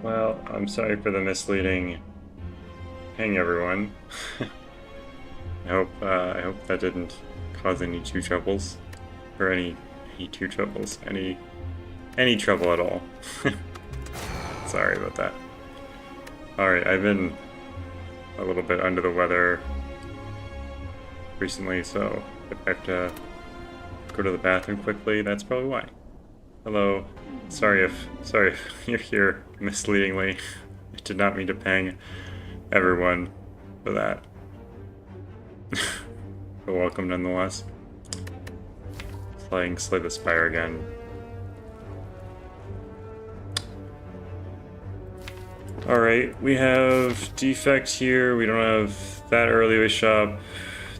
Well, I'm sorry for the misleading ping, everyone. I hope that didn't cause any two troubles, or any two troubles, any trouble at all. Sorry about that. All right, I've been a little bit under the weather recently, so if I have to go to the bathroom quickly, that's probably why. Hello. Sorry if you're here misleadingly. I did not mean to ping everyone for that. But welcome nonetheless. Playing Slay the Spire again. Alright, we have Defect here. We don't have that early shop.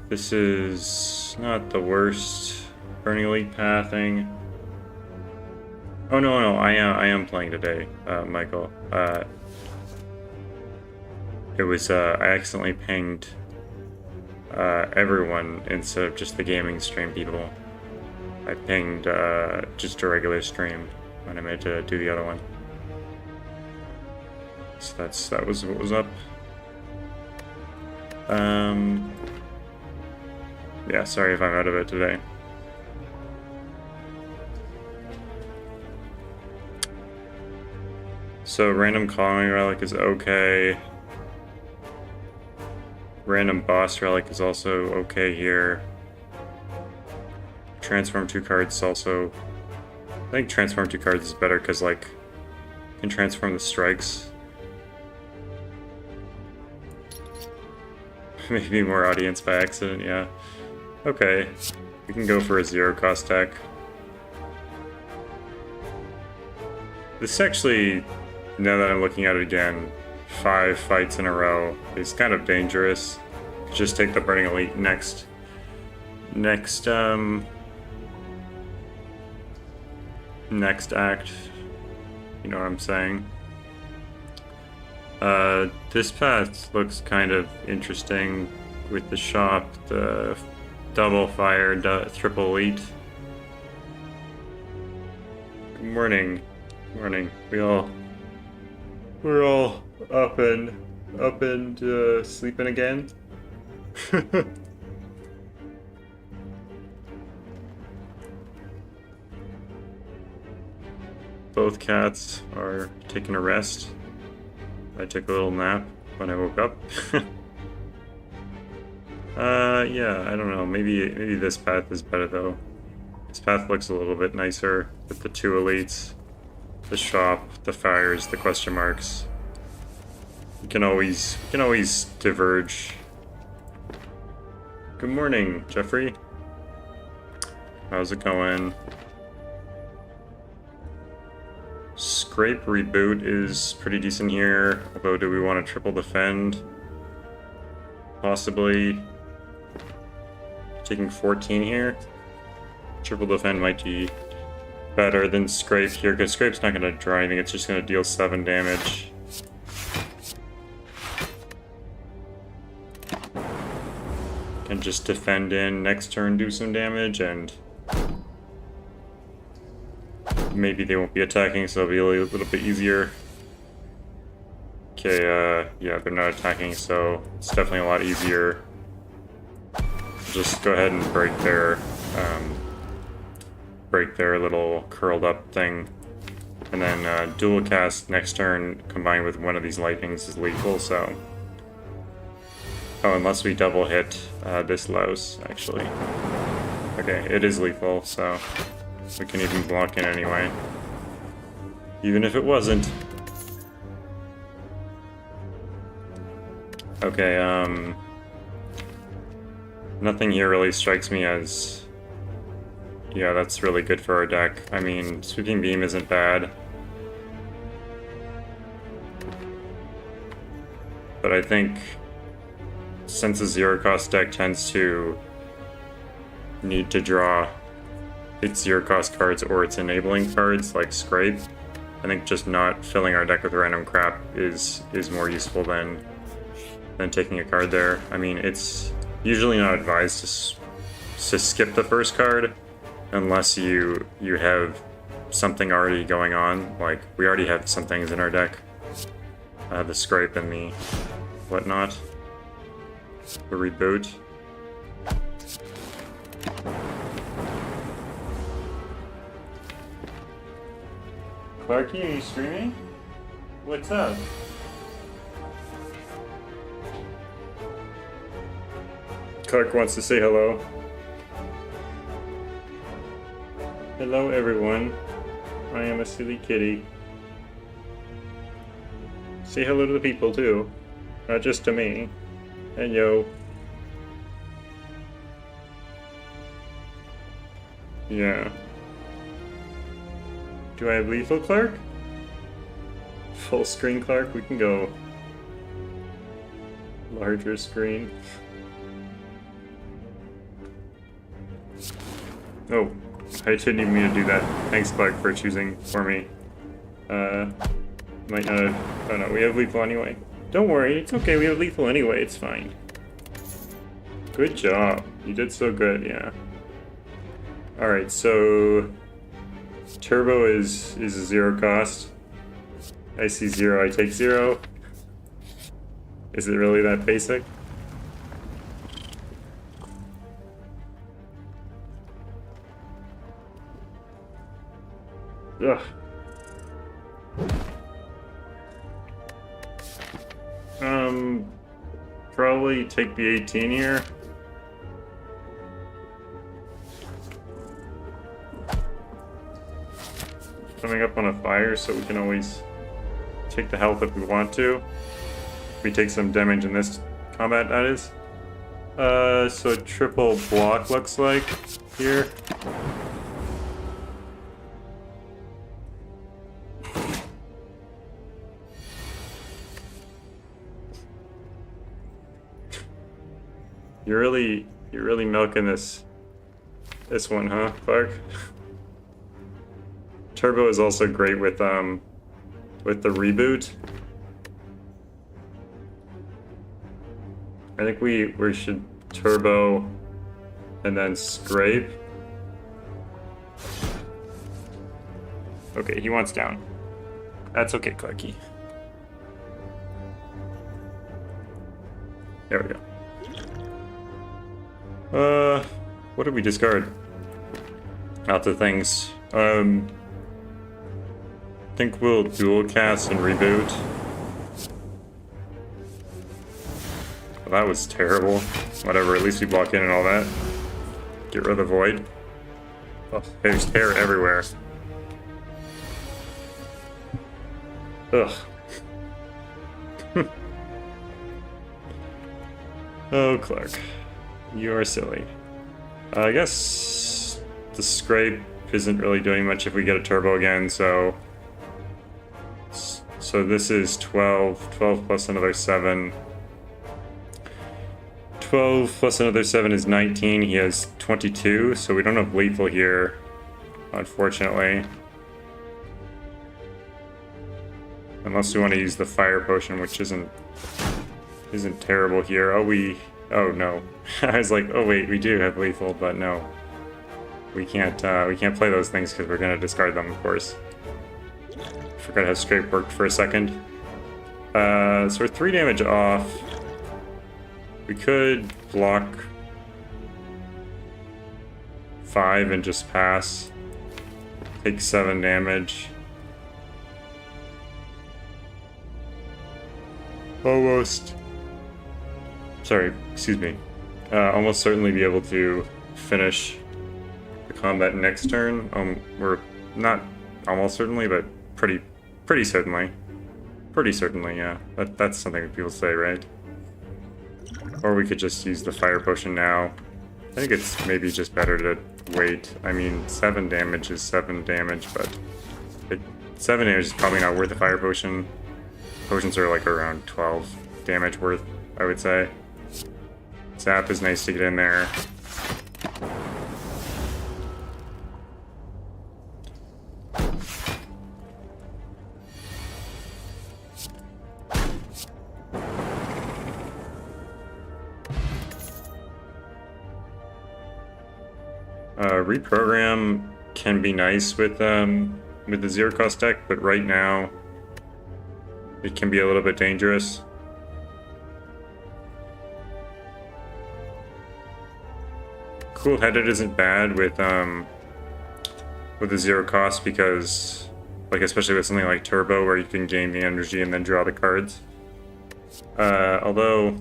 This is not the worst Burning Elite pathing. Oh no, I am playing today, Michael. It was I accidentally pinged everyone instead of just the gaming stream people. I pinged just a regular stream when I meant to do the other one. So that was what was up. Yeah, sorry if I'm out of it today. So random calling relic is okay. Random boss relic is also okay here. Transform 2 cards is also... I think transform 2 cards is better because, like, you can transform the strikes. Maybe more audience by accident, yeah. Okay, we can go for a 0-cost deck. This actually, now that I'm looking at it again, 5 fights in a row is kind of dangerous. Just take the Burning Elite next act. You know what I'm saying? This path looks kind of interesting with the shop, the double fire, triple elite. Good morning. Morning. We're all up and sleeping again. Both cats are taking a rest. I took a little nap when I woke up. Yeah, I don't know. Maybe this path is better though. This path looks a little bit nicer with the 2 elites, the shop, the fires, the question marks. You can always diverge. Good morning, Jeffrey. How's it going? Scrape reboot is pretty decent here, although do we want to triple defend? Possibly. Taking 14 here. Triple defend might be better than Scrape here, because Scrape's not going to draw anything, it's just going to deal 7 damage. Can just defend in next turn, do some damage, and maybe they won't be attacking, so it'll be a little bit easier. Okay, yeah, they're not attacking, so it's definitely a lot easier. Just go ahead and break their little curled up thing. And then dual cast next turn combined with one of these lightnings is lethal, so... Oh, unless we double hit this Louse, actually. Okay, it is lethal, so we can even block in anyway. Even if it wasn't. Okay, nothing here really strikes me as... Yeah, that's really good for our deck. I mean, Sweeping Beam isn't bad. But I think since a 0-cost deck tends to need to draw its 0-cost cards or its enabling cards, like Scrape, I think just not filling our deck with random crap is more useful than taking a card there. I mean, it's usually not advised to skip the first card unless you have something already going on. Like, we already have some things in our deck. the scrape and the whatnot. The reboot. Clarky, are you streaming? What's up? Clark wants to say hello. Hello everyone. I am a silly kitty. Say hello to the people too. Not just to me. And yo. Yeah. Do I have lethal Clark? Full screen Clark? We can go larger screen. Oh, I didn't even mean to do that. Thanks Clark for choosing for me. Might not have... Oh no, we have lethal anyway. Don't worry, it's okay, we have lethal anyway, it's fine. Good job. You did so good, yeah. Alright, so... Turbo is a 0 cost. I see 0, I take 0. Is it really that basic? Ugh. Probably take the 18 here. Coming up on a fire, so we can always take the health if we want to. We take some damage in this combat, that is. So triple block looks like here. You're really milking this one, huh, Clark? Turbo is also great with the reboot. I think we should turbo and then scrape. Okay, he wants down. That's okay, Clarky. There we go. What did we discard? Lots of things. I think we'll dual cast and reboot. Well, that was terrible. Whatever, at least we block in and all that. Get rid of the void. Oh, there's hair everywhere. Ugh. Oh, Clark. You are silly. I guess the scrape isn't really doing much if we get a turbo again, so this is 12 plus another 7. 12 plus another 7 is 19. He has 22, so we don't have lethal here, unfortunately. Unless we want to use the fire potion, which isn't terrible here. Oh no. I was like, oh wait, we do have lethal, but no. We can't play those things because we're gonna discard them, of course. Forgot how scrape worked for a second. So we're 3 damage off. We could block 5 and just pass. Take 7 damage. Almost. Sorry, excuse me. Almost certainly be able to finish the combat next turn. We're not almost certainly, but pretty certainly. Pretty certainly, yeah. That's something that people say, right? Or we could just use the fire potion now. I think it's maybe just better to wait. I mean, 7 damage is 7 damage, but 7 damage is probably not worth the fire potion. Potions are like around 12 damage worth, I would say. Zap is nice to get in there. Reprogram can be nice with the zero cost deck, but right now it can be a little bit dangerous. Cool-headed isn't bad with the zero cost because, like, especially with something like Turbo where you can gain the energy and then draw the cards. Although,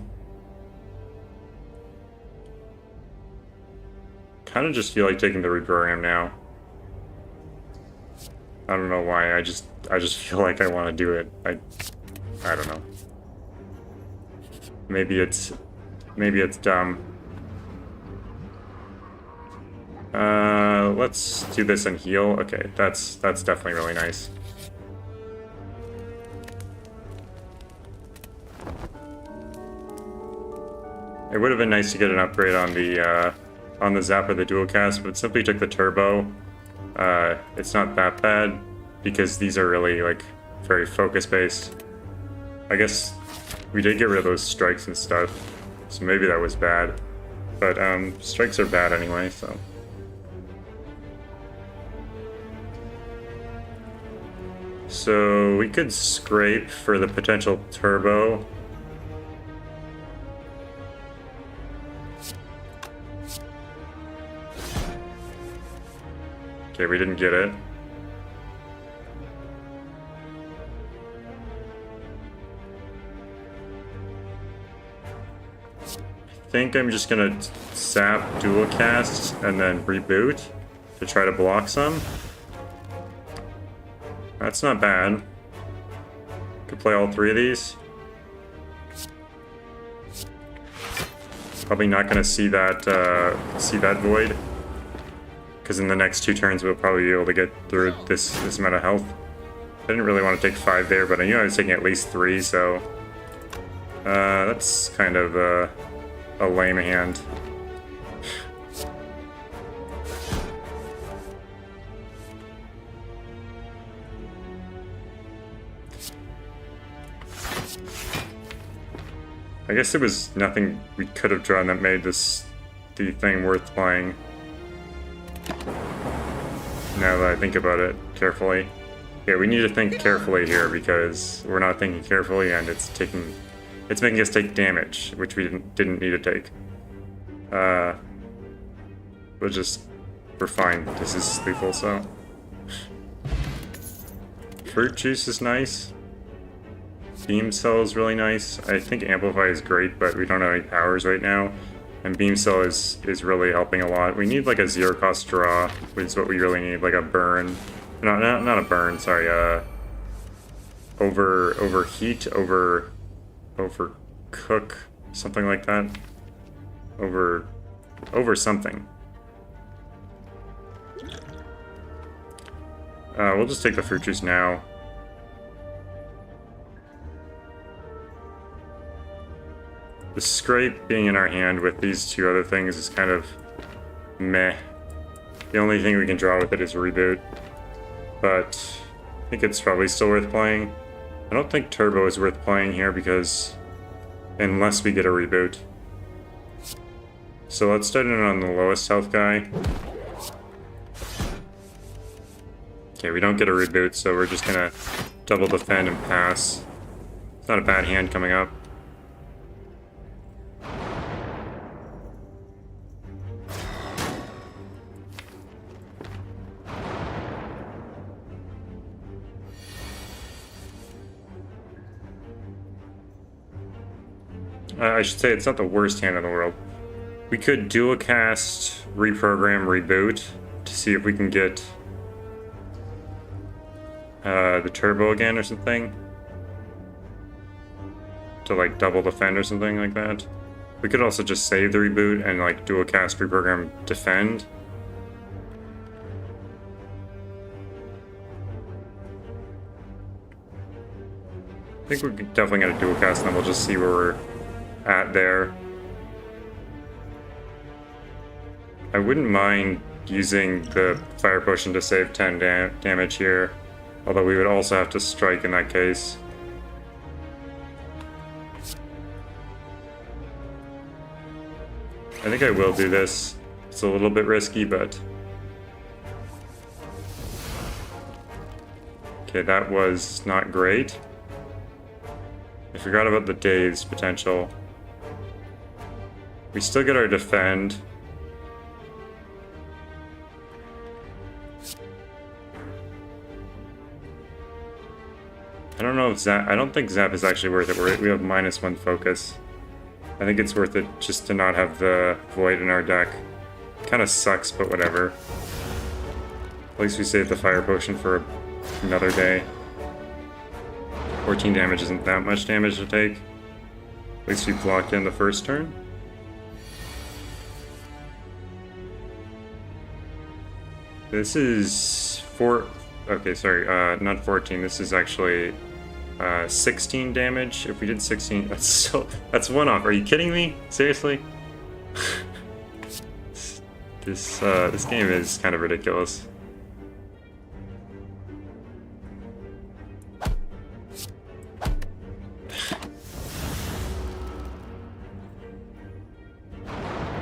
kind of just feel like taking the reprogram now. I don't know why. I just feel like I want to do it. I don't know. Maybe it's dumb. Let's do this and heal. Okay, that's definitely really nice. It would have been nice to get an upgrade on the Zapper, the dual cast, but simply took the turbo. It's not that bad because these are really like very focus based. I guess we did get rid of those strikes and stuff, so maybe that was bad. But strikes are bad anyway, so. So we could scrape for the potential turbo. Okay, we didn't get it. I think I'm just gonna zap dual cast and then reboot to try to block some. That's not bad. Could play all three of these. Probably not gonna see that void, because in the next 2 turns we'll probably be able to get through this amount of health. I didn't really want to take 5 there, but I knew I was taking at least 3, so that's kind of a lame hand. I guess there was nothing we could have drawn that made the thing worth playing. Now that I think about it carefully. Yeah, we need to think carefully here because we're not thinking carefully and it's making us take damage, which we didn't need to take. We're fine. This is lethal, so. Fruit juice is nice. Beam Cell is really nice. I think Amplify is great, but we don't have any powers right now. And Beam Cell is really helping a lot. We need like a zero cost draw, which is what we really need, like a burn. No, not a burn, sorry, overheat, overcook, something like that. Over something. We'll just take the fruit juice now. The scrape being in our hand with these 2 other things is kind of meh. The only thing we can draw with it is reboot. But I think it's probably still worth playing. I don't think turbo is worth playing here because unless we get a reboot. So let's start in on the lowest health guy. Okay, we don't get a reboot, so we're just gonna double defend and pass. It's not a bad hand coming up. I should say it's not the worst hand in the world. We could dual cast, reprogram, reboot to see if we can get the turbo again or something. To like double defend or something like that. We could also just save the reboot and like dual cast, reprogram, defend. I think we're definitely gonna dual cast and then we'll just see where we're at there. I wouldn't mind using the fire potion to save 10 damage here, although we would also have to strike in that case. I think I will do this. It's a little bit risky, but okay, that was not great. forgot about the Dave's potential. We still get our defend. I don't know if Zap... I don't think Zap is actually worth it. We have -1 focus. I think it's worth it just to not have the Void in our deck. Kind of sucks, but whatever. At least we saved the Fire Potion for another day. 14 damage isn't that much damage to take. At least we blocked in the first turn. This is okay, sorry, not 14. This is actually 16 damage. If we did 16, that's one off. Are you kidding me? Seriously? This game is kind of ridiculous.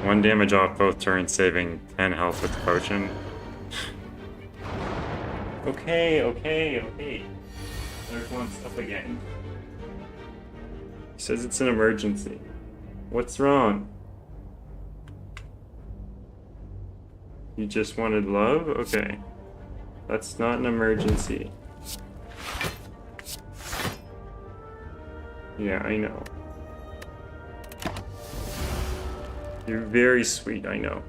One damage off both turns, saving 10 health with the potion. Okay. There's one up again. He says it's an emergency. What's wrong? You just wanted love? Okay. That's not an emergency. Yeah, I know. You're very sweet, I know.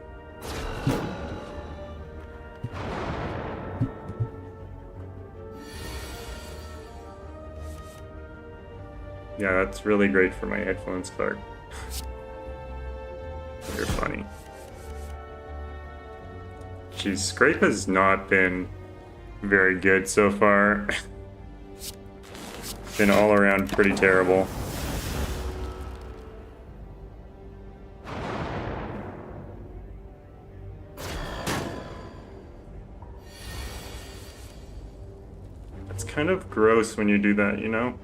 Yeah, that's really great for my headphones, Clark. You're funny. Geez, Scrape has not been very good so far. Been all around pretty terrible. It's kind of gross when you do that, you know?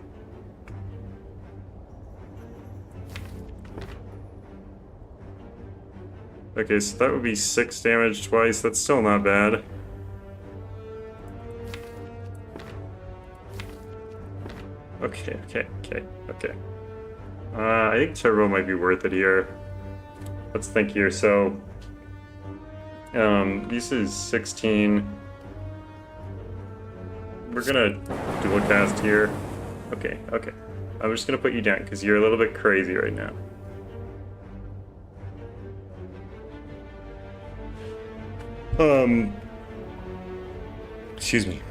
Okay, so that would be 6 damage twice. That's still not bad. Okay. I think Turbo might be worth it here. Let's think here. So, this is 16. We're gonna dual cast here. Okay. I'm just gonna put you down because you're a little bit crazy right now. Excuse me.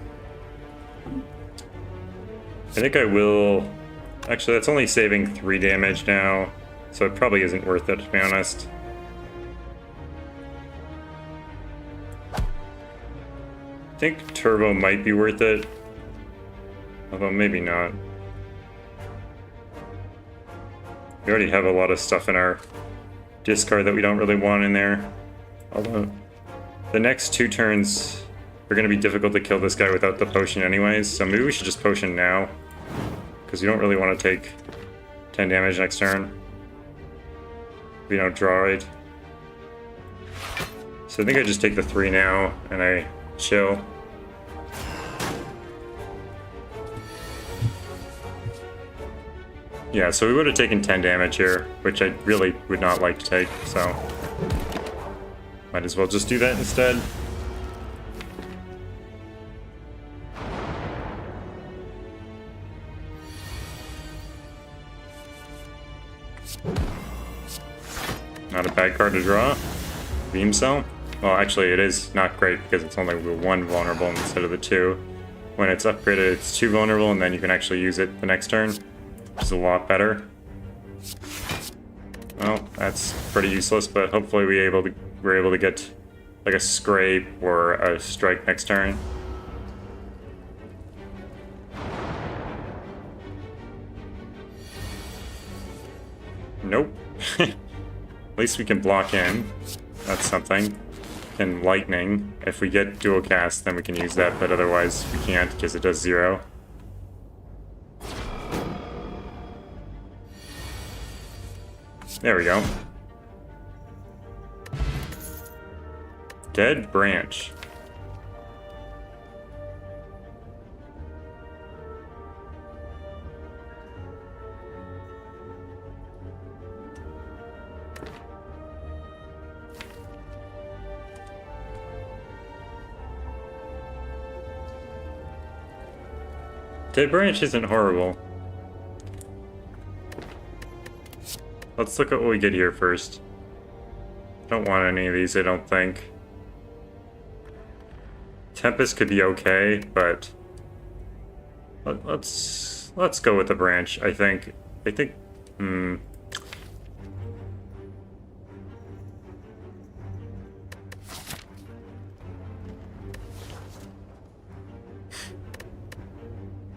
I think I will... Actually, that's only saving 3 damage now, so it probably isn't worth it, to be honest. I think Turbo might be worth it, although maybe not. We already have a lot of stuff in our discard that we don't really want in there. Although, the next 2 turns are going to be difficult to kill this guy without the potion anyways, so maybe we should just potion now. Because you don't really want to take 10 damage next turn. If you don't draw right. So I think I just take the 3 now, and I chill. Yeah, so we would have taken 10 damage here, which I really would not like to take, so... Might as well just do that instead. Not a bad card to draw. Beam Cell. Well, actually, it is not great because it's only 1 vulnerable instead of the 2. When it's upgraded, it's 2 vulnerable, and then you can actually use it the next turn, which is a lot better. Well, that's pretty useless, but hopefully we're able to get like a scrape or a strike next turn. Nope. At least we can block in. That's something. And lightning. If we get dual cast, then we can use that, but otherwise we can't because it does 0. There we go. Dead branch. Dead Branch isn't horrible. Let's look at what we get here first. Don't want any of these, I don't think. Tempest could be okay, but let's go with the branch. I think.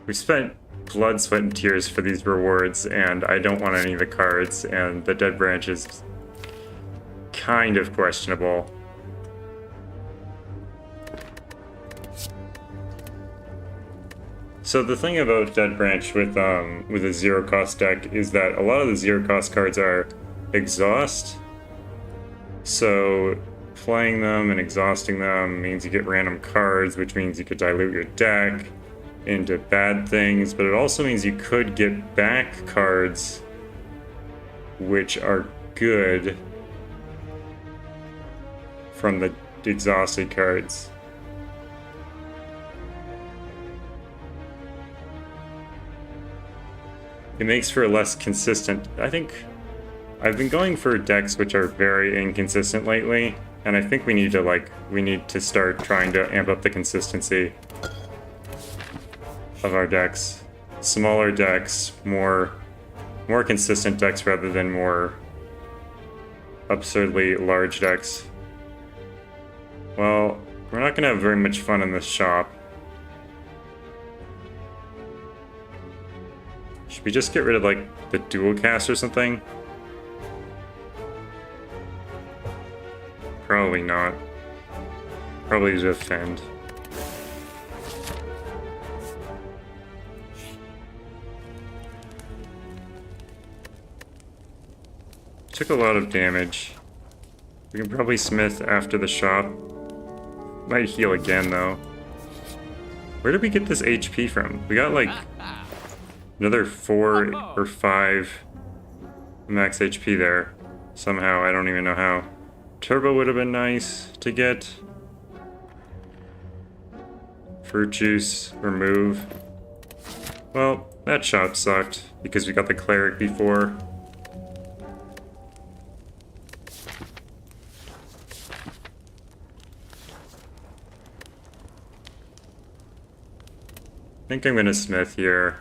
We spent blood, sweat, and tears for these rewards, and I don't want any of the cards, and the Dead Branch is kind of questionable. So the thing about Dead Branch with a zero cost deck is that a lot of the zero cost cards are exhaust. So playing them and exhausting them means you get random cards, which means you could dilute your deck into bad things, but it also means you could get back cards which are good from the exhausted cards. It makes for a less consistent. I think I've been going for decks which are very inconsistent lately, and I think we need to start trying to amp up the consistency of our decks. Smaller decks, more consistent decks rather than more absurdly large decks. Well, we're not gonna have very much fun in this shop. Should we just get rid of like the dual cast or something? Probably not. Probably defend. Took a lot of damage. We can probably smith after the shop. Might heal again though. Where did we get this HP from? We got like another 4 or 5 max HP there. Somehow, I don't even know how. Turbo would have been nice to get. Fruit juice, remove. Well, that shot sucked because we got the cleric before. I think I'm gonna smith here.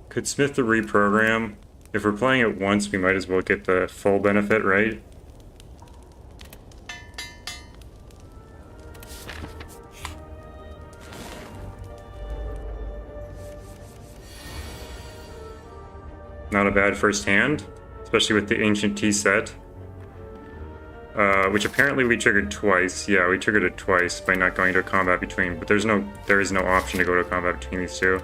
Could smith the reprogram? If we're playing it once, we might as well get the full benefit, right? Not a bad first hand, especially with the Ancient Tea set. Which apparently we triggered twice. Yeah, we triggered it twice by not going to a combat between, but there is no option to go to a combat between these two.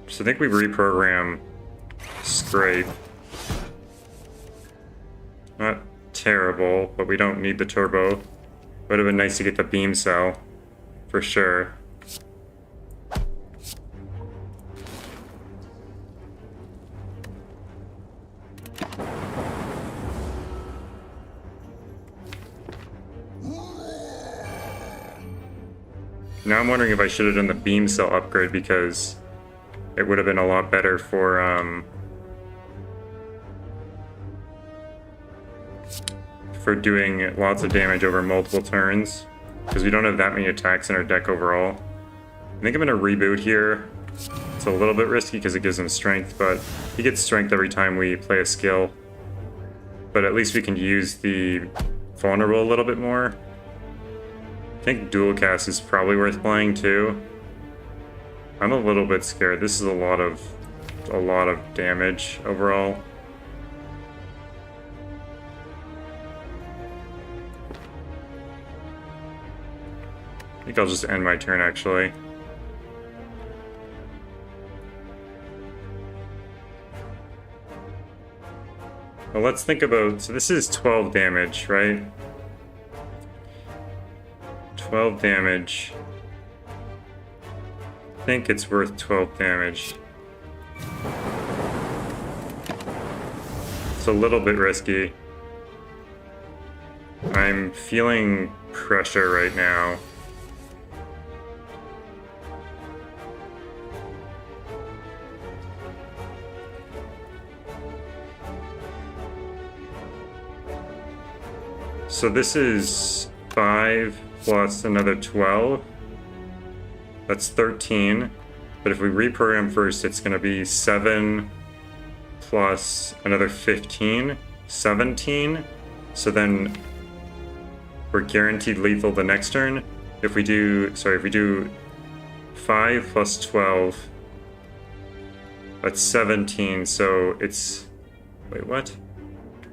So I think we reprogram Scrape. Not terrible, but we don't need the turbo. Would have been nice to get the beam cell, for sure. Now I'm wondering if I should have done the beam cell upgrade because it would have been a lot better for doing lots of damage over multiple turns because we don't have that many attacks in our deck overall. I think I'm gonna reboot here. It's a little bit risky because it gives him strength, but he gets strength every time we play a skill. But at least we can use the vulnerable a little bit more. I think dual cast is probably worth playing too. I'm a little bit scared. This is a lot of damage overall. I think I'll just end my turn actually. Well, let's think about, so this is 12 damage, right? 12 damage. I think it's worth 12 damage. a little bit risky. I'm feeling pressure right now. So this is 5 plus another 12. That's 13. But if we reprogram first, it's going to be 7 plus another 15, 17. So then we're guaranteed lethal the next turn. If we do 5 plus 12, that's 17. So it's, wait, what?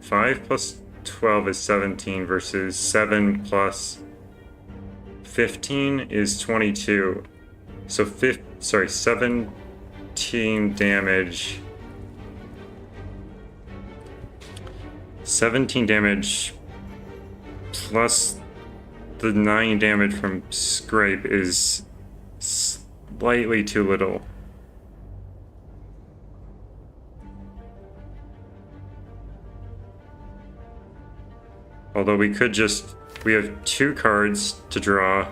5 plus 12 is 17 versus 7 plus 15 is 22. So 17 damage. 17 damage plus the 9 damage from Scrape is slightly too little. Although we could just, we have 2 cards to draw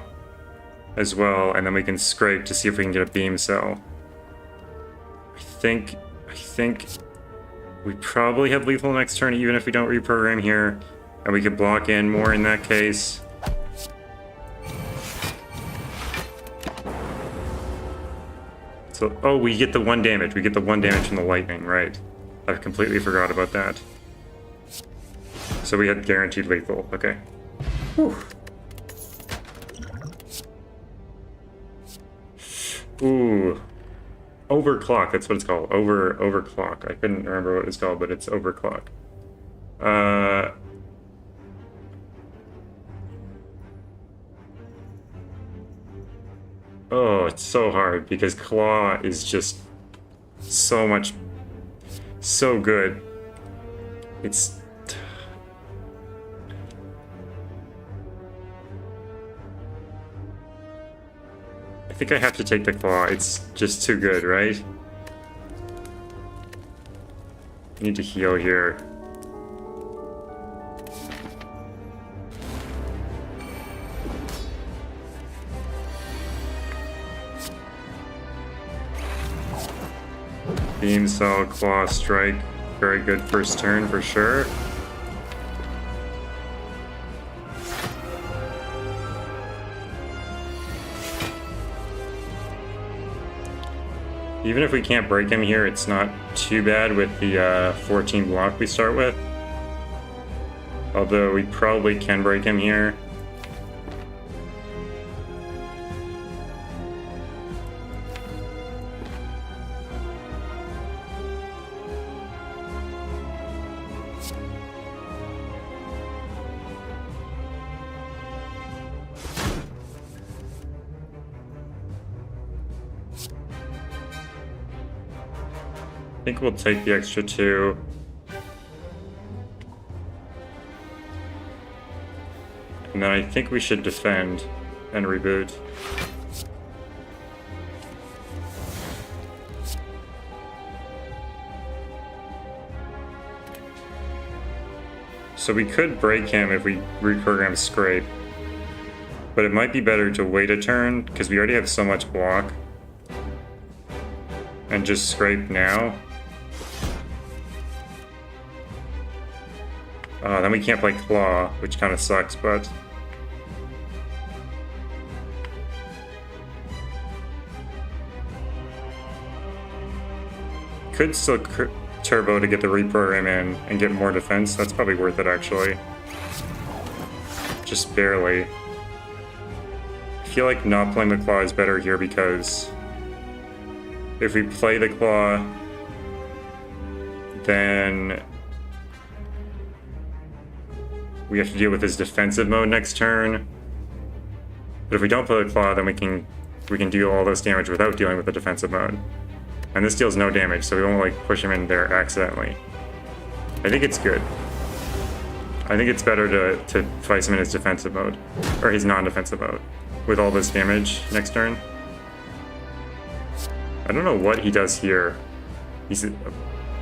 as well, and then we can scrape to see if we can get a beam cell. I think we probably have lethal next turn even if we don't reprogram here, and we could block in more in that case. So, oh, we get the 1 damage. We get the 1 damage from the lightning, right. I completely forgot about that. So we had guaranteed lethal, okay. Whew. Ooh. Overclock, that's what it's called. Overclock. I couldn't remember what it's called, but it's overclock. Oh, it's so hard because Claw is just so good. It's... I think I have to take the Claw. It's just too good, right? I need to heal here. Beam Cell, Claw, Strike. Very good first turn for sure. Even if we can't break him here, it's not too bad with the 14 block we start with. Although we probably can break him here. I think we'll take the extra 2. And then I think we should defend and reboot. So we could break him if we reprogram Scrape. But it might be better to wait a turn, because we already have so much block. And just Scrape now. Then we can't play Claw, which kind of sucks, but... Could still turbo to get the reprogram in and get more defense. That's probably worth it, actually. Just barely. I feel like not playing the Claw is better here because... if we play the Claw, then... we have to deal with his defensive mode next turn. But if we don't play the Claw, then we can deal all this damage without dealing with the defensive mode. And this deals no damage, so we won't like push him in there accidentally. I think it's good. I think it's better to fight him in his defensive mode, or his non-defensive mode, with all this damage next turn. I don't know what he does here.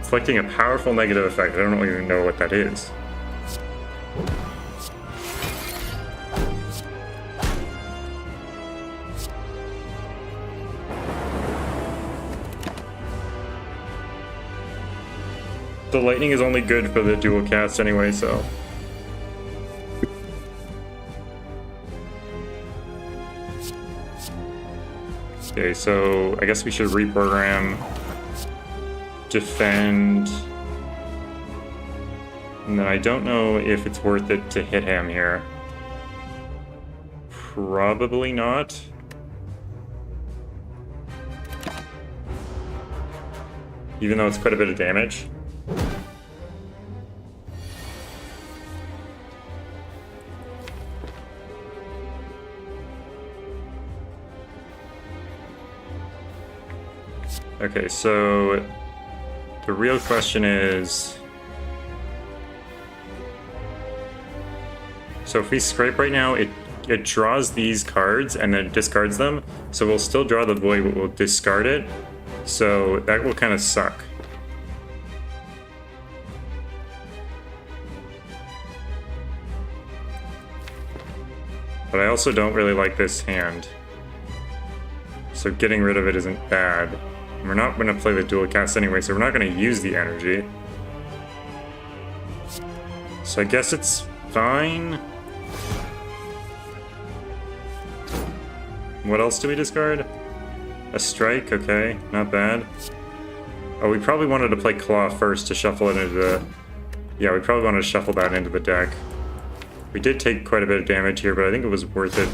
Inflicting a powerful negative effect. I don't even know what that is. The lightning is only good for the dual cast anyway, so... Okay, so I guess we should reprogram defend. And then I don't know if it's worth it to hit him here. Probably not. Even though it's quite a bit of damage. Okay, so the real question is... So if we scrape right now, it draws these cards and then discards them. So we'll still draw the void, but we'll discard it. So that will kind of suck. But I also don't really like this hand. So getting rid of it isn't bad. We're not going to play the dual cast anyway, so we're not going to use the energy. So I guess it's fine. What else do we discard? A strike, okay, not bad. Oh, we probably wanted to play Claw first to shuffle it into the... Yeah, we probably wanted to shuffle that into the deck. We did take quite a bit of damage here, but I think it was worth it.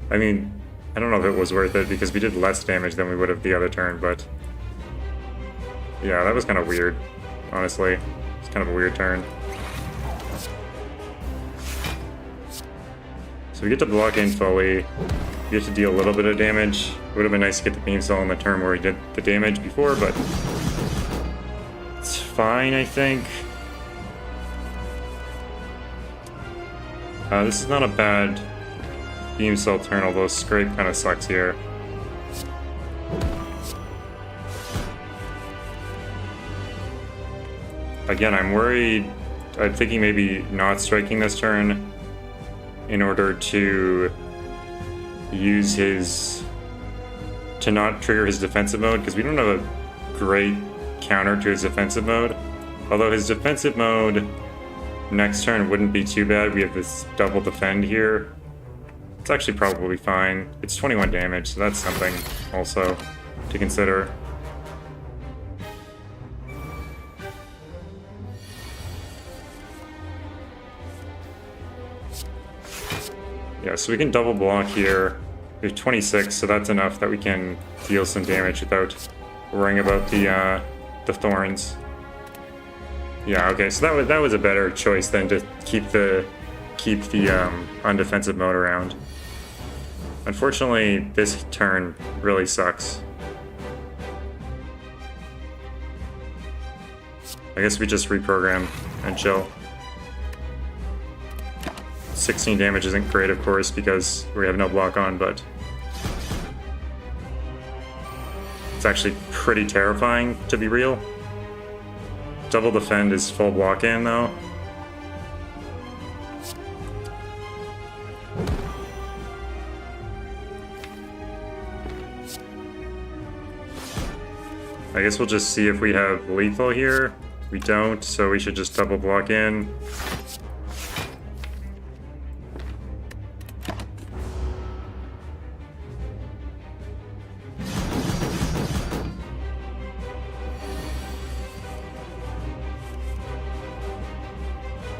I mean, I don't know if it was worth it, because we did less damage than we would have the other turn, but... Yeah, that was kind of weird, honestly. It's kind of a weird turn. So we get to block in fully. We get to deal a little bit of damage. It would have been nice to get the Beam Cell on the turn where we did the damage before, but... It's fine, I think. This is not a bad Beam Cell turn, although Scrape kind of sucks here. Again, I'm worried. I'm thinking maybe not striking this turn in order to use his... to not trigger his defensive mode, because we don't have a great counter to his defensive mode. Although his defensive mode next turn wouldn't be too bad. We have this double defend here. It's actually probably fine. It's 21 damage, so that's something also to consider. Yeah, so we can double block here. We have 26, so that's enough that we can deal some damage without worrying about the thorns. Yeah, okay, so that was a better choice than to keep the undefensive mode around. Unfortunately, this turn really sucks. I guess we just reprogram and chill. 16 damage isn't great, of course, because we have no block on, but it's actually pretty terrifying, to be real. Double defend is full block in, though. I guess we'll just see if we have lethal here. We don't, so we should just double block in.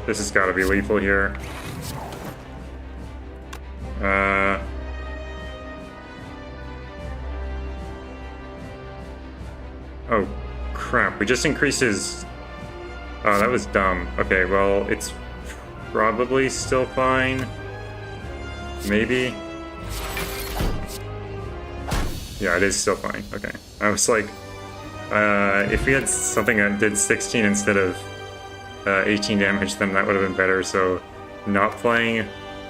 This has got to be lethal here. Oh, crap. We just increased his... Oh, that was dumb. Okay, well, it's probably still fine. Maybe. Yeah, it is still fine. Okay. I was like... if we had something that did 16 instead of 18 damage, then that would have been better. So not playing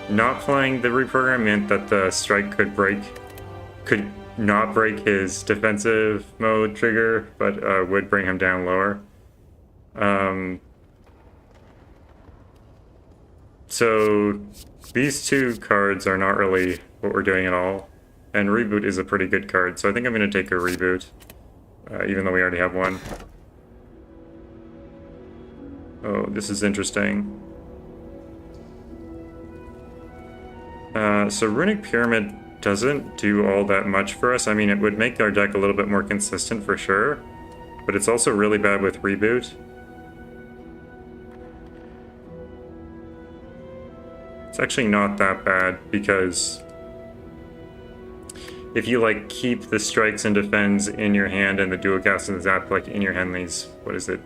the reprogram meant that the strike could not break his defensive mode trigger, but would bring him down lower. So these two cards are not really what we're doing at all. And Reboot is a pretty good card, so I think I'm going to take a Reboot, even though we already have one. Oh, this is interesting. So Runic Pyramid doesn't do all that much for us. I mean, it would make our deck a little bit more consistent for sure, but it's also really bad with Reboot. It's actually not that bad, because if you, like, keep the strikes and defends in your hand and the dual cast and the zap, like, in your hand, these, what is it,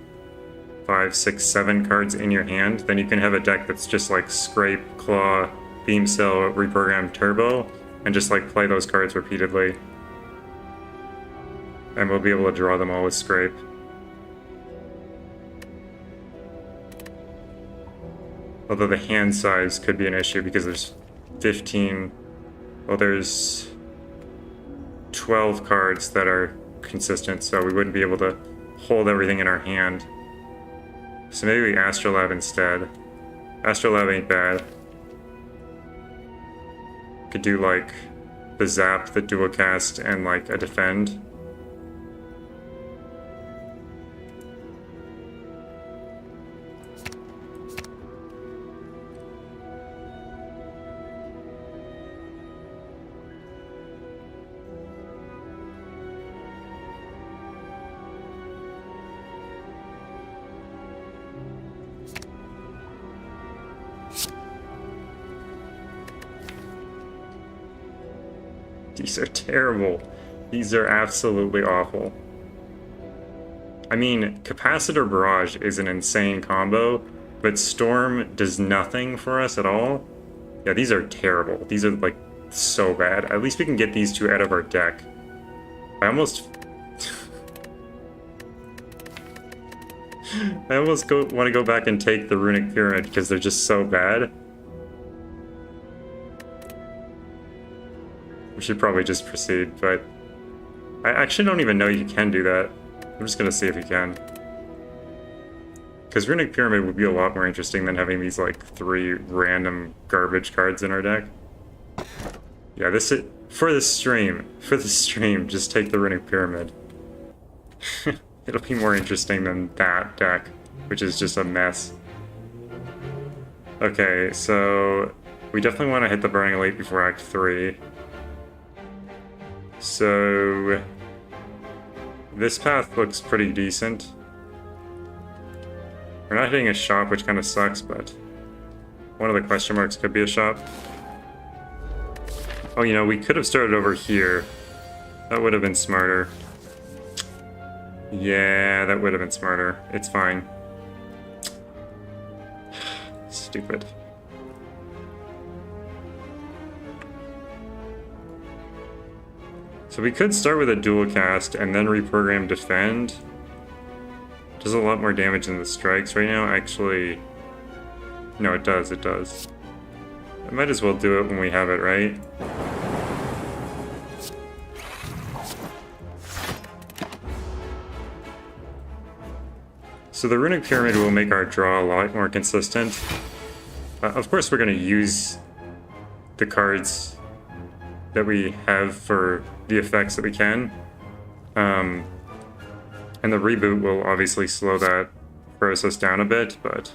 5, 6, 7 cards in your hand, then you can have a deck that's just, like, Scrape, Claw, Beam Cell, Reprogram, Turbo, and just, like, play those cards repeatedly. And we'll be able to draw them all with Scrape. Although the hand size could be an issue because there's 15... Well, there's 12 cards that are consistent, so we wouldn't be able to hold everything in our hand. So maybe we Astrolab instead. Astrolab ain't bad. Could do, like, the zap, the dual cast, and, like, a defend. These are terrible. These are absolutely awful. I mean, Capacitor Barrage is an insane combo, but Storm does nothing for us at all. Yeah, these are terrible. These are, like, so bad. At least we can get these two out of our deck. I almost... I almost want to go back and take the Runic Pyramid because they're just so bad. We should probably just proceed, but I actually don't even know you can do that. I'm just gonna see if you can. Because Runic Pyramid would be a lot more interesting than having these, like, 3 random garbage cards in our deck. Yeah, this is... For the stream, just take the Runic Pyramid. It'll be more interesting than that deck, which is just a mess. Okay, so... We definitely want to hit the Burning Elite before Act 3. So... This path looks pretty decent. We're not hitting a shop, which kind of sucks, but... One of the question marks could be a shop. Oh, you know, we could have started over here. That would have been smarter. Yeah, that would have been smarter. It's fine. Stupid. So we could start with a dual cast and then reprogram defend. Does a lot more damage than the strikes right now. Actually, no, it does. I might as well do it when we have it, right? So the Runic Pyramid will make our draw a lot more consistent. Of course, we're going to use the cards that we have for the effects that we can. And the Reboot will obviously slow that process down a bit, but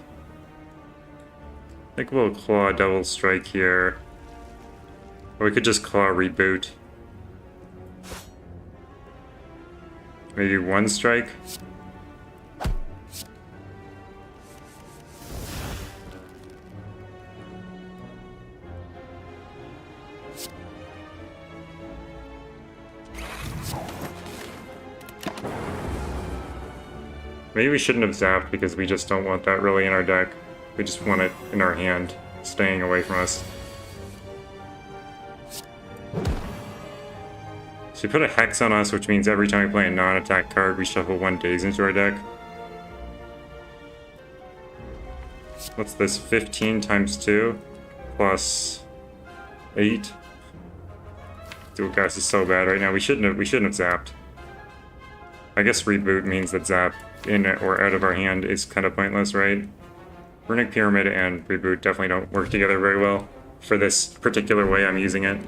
I think we'll Claw Double Strike here. Or we could just Claw Reboot. Maybe 1 strike. Maybe we shouldn't have zapped because we just don't want that really in our deck. We just want it in our hand, staying away from us. So we put a Hex on us, which means every time we play a non-attack card, we shuffle 1 Daze into our deck. What's this? 15 times 2 plus 8. Dual cast is so bad right now. We shouldn't have zapped. I guess reboot means that Zap in or out of our hand is kind of pointless, right? Runic Pyramid and reboot definitely don't work together very well for this particular way I'm using it.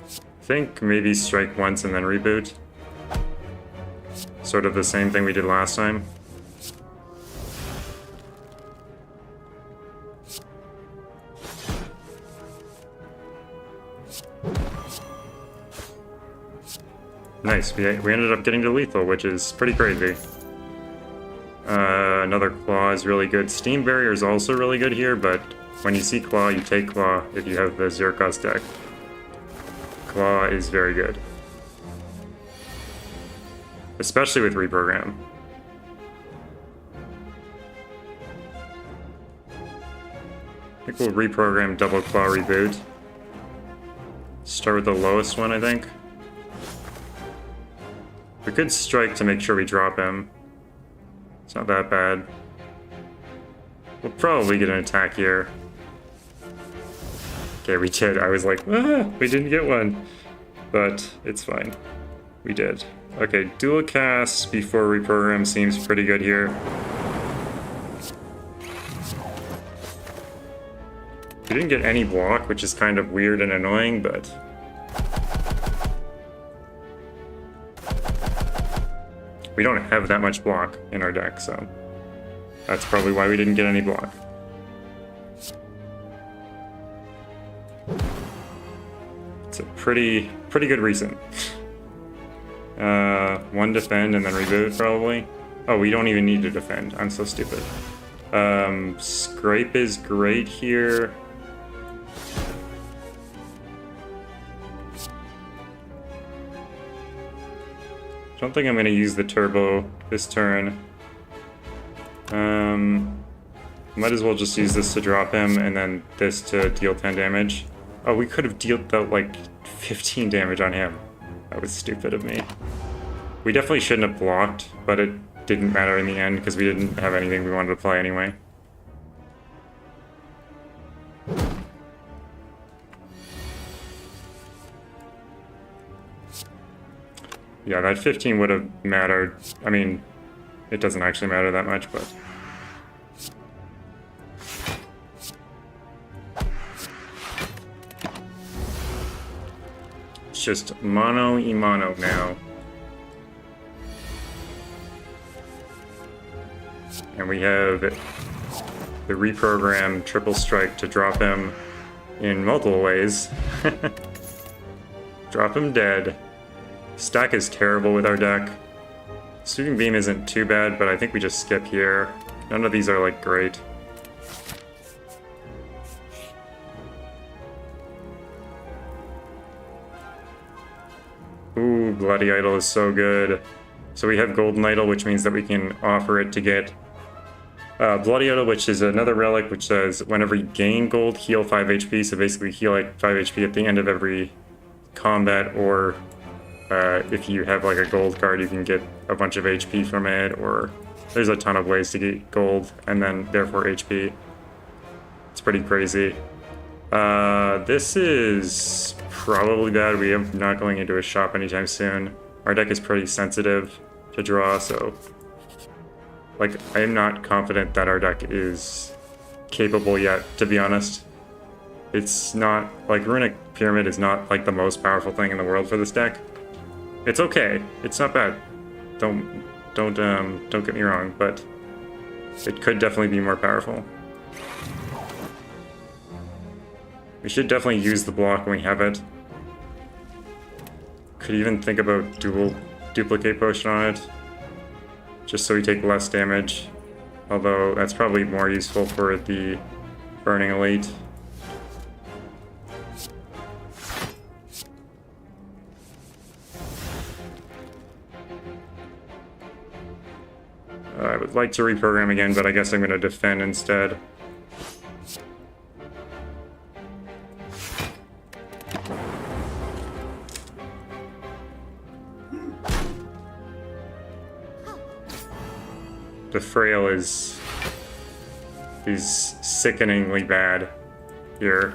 I think maybe strike once and then reboot. Sort of the same thing we did last time. Nice, we ended up getting to lethal, which is pretty crazy. Another Claw is really good. Steam Barrier is also really good here, but when you see Claw, you take Claw if you have the zero cost deck. Claw is very good. Especially with Reprogram. I think we'll reprogram double Claw reboot. Start with the lowest one, I think. We could strike to make sure we drop him. It's not that bad. We'll probably get an attack here. Okay, we did. I was like, ah, we didn't get one. But it's fine. We did. Okay, dual cast before reprogram seems pretty good here. We didn't get any block, which is kind of weird and annoying, but... we don't have that much block in our deck, so that's probably why we didn't get any block. It's a pretty good reason. One defend and then reboot, probably. Oh, we don't even need to defend. I'm so stupid. Scrape is great here. I don't think I'm going to use the turbo this turn. Might as well just use this to drop him and then this to deal 10 damage. Oh, we could have dealt out like 15 damage on him. That was stupid of me. We definitely shouldn't have blocked, but it didn't matter in the end because we didn't have anything we wanted to play anyway. Yeah, that 15 would have mattered. I mean, it doesn't actually matter that much, but... it's just mono-y-mono now. And we have the reprogram triple strike to drop him in multiple ways. Drop him dead. Stack is terrible with our deck. Sweeping Beam isn't too bad, but I think we just skip here. None of these are, like, great. Ooh, Bloody Idol is so good. So we have Golden Idol, which means that we can offer it to get Bloody Idol, which is another relic, which says whenever you gain gold, heal 5 HP. So basically heal like 5 HP at the end of every combat, or if you have like a gold card, you can get a bunch of HP from it, or there's a ton of ways to get gold and then therefore HP. It's pretty crazy. This is probably bad. We are not going into a shop anytime soon. Our deck is pretty sensitive to draw, so like I am not confident that our deck is capable yet, to be honest. It's not like Runic Pyramid is not like the most powerful thing in the world for this deck. It's okay. It's not bad. Don't get me wrong, but it could definitely be more powerful. We should definitely use the block when we have it. Could even think about dual duplicate potion on it, just so we take less damage. Although that's probably more useful for the Burning Elite. I would like to reprogram again, but I guess I'm going to defend instead. The Frail is sickeningly bad. here.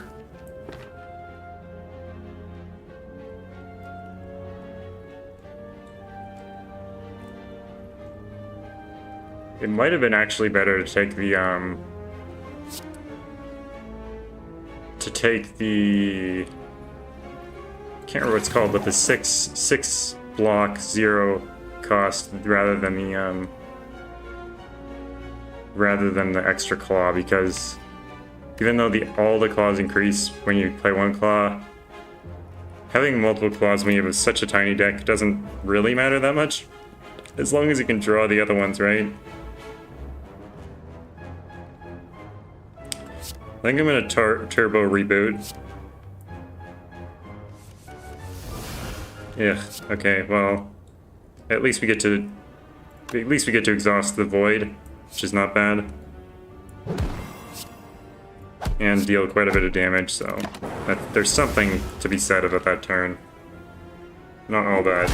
It might have been actually better to take the can't remember what it's called, but the six block 0 cost rather than the extra claw, because even though all the claws increase when you play one claw, having multiple claws when you have such a tiny deck doesn't really matter that much, as long as you can draw the other ones, right? I think I'm gonna turbo reboot. Yeah. Okay. Well, at least we get to exhaust the void, which is not bad, and deal quite a bit of damage. So there's something to be said about that turn. Not all bad.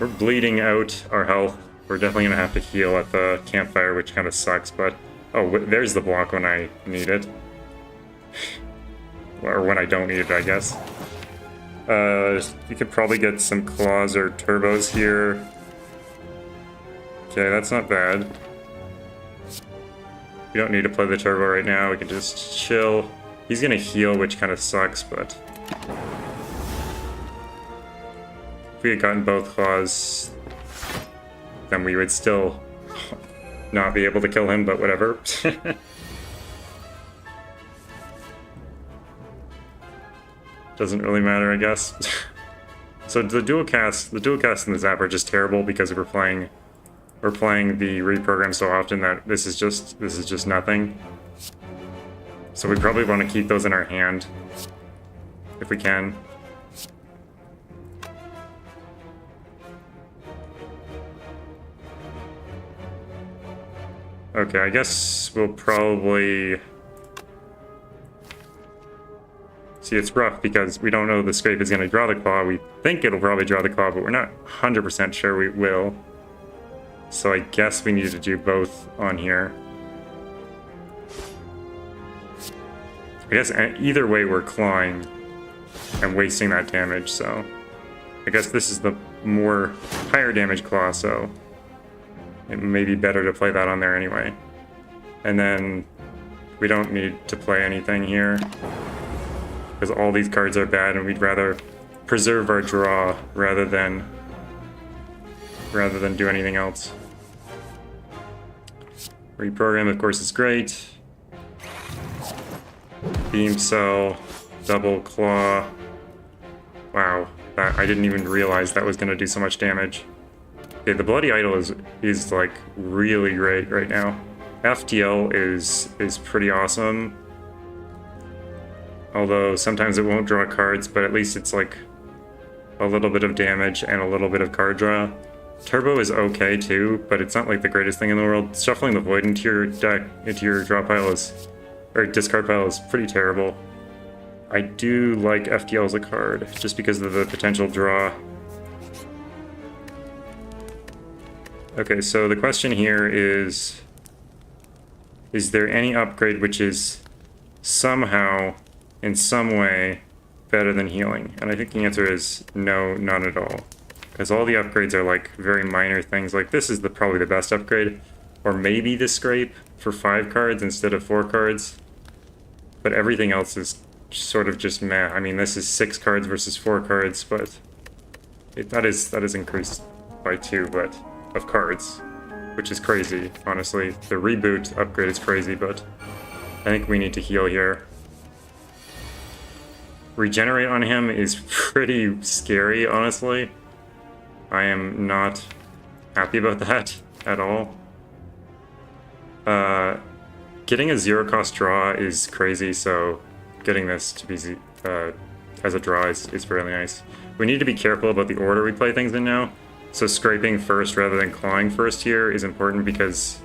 We're bleeding out our health. We're definitely gonna have to heal at the campfire, which kind of sucks, but. Oh, there's the block when I need it. Or when I don't need it, I guess. You could probably get some claws or turbos here. Okay, that's not bad. We don't need to play the turbo right now, we can just chill. He's gonna heal, which kind of sucks, but... if we had gotten both claws, then we would still... not be able to kill him, but whatever. Doesn't really matter, I guess. So the dual cast and the zap are just terrible because we're playing the reprogram so often that this is just nothing. So we probably want to keep those in our hand if we can. Okay, I guess we'll probably... see, it's rough because we don't know the scrape is going to draw the claw. We think it'll probably draw the claw, but we're not 100% sure we will. So I guess we need to do both on here. I guess either way we're clawing and wasting that damage, so... I guess this is the higher damage claw, so... it may be better to play that on there anyway. And then we don't need to play anything here because all these cards are bad and we'd rather preserve our draw rather than do anything else. Reprogram, of course, is great. Beam Cell, Double Claw. Wow, I didn't even realize that was going to do so much damage. Okay, the Bloody Idol is like really great right now. FTL is pretty awesome. Although sometimes it won't draw cards, but at least it's like a little bit of damage and a little bit of card draw. Turbo is okay too, but it's not like the greatest thing in the world. Shuffling the Void into your deck, into your draw pile or discard pile is pretty terrible. I do like FTL as a card, just because of the potential draw. Okay, so the question here is there any upgrade which is somehow, in some way, better than healing? And I think the answer is no, none at all. Because all the upgrades are like very minor things, like this is probably the best upgrade, or maybe the Scrape for 5 cards instead of 4 cards. But everything else is sort of just meh. I mean, this is 6 cards versus 4 cards, but that is increased by 2, but of cards, which is crazy, honestly. The reboot upgrade is crazy, but I think we need to heal here. Regenerate on him is pretty scary, honestly. I am not happy about that at all. Getting a 0-cost draw is crazy, so getting this to be as a draw is really nice. We need to be careful about the order we play things in now. So scraping first rather than clawing first here is important because,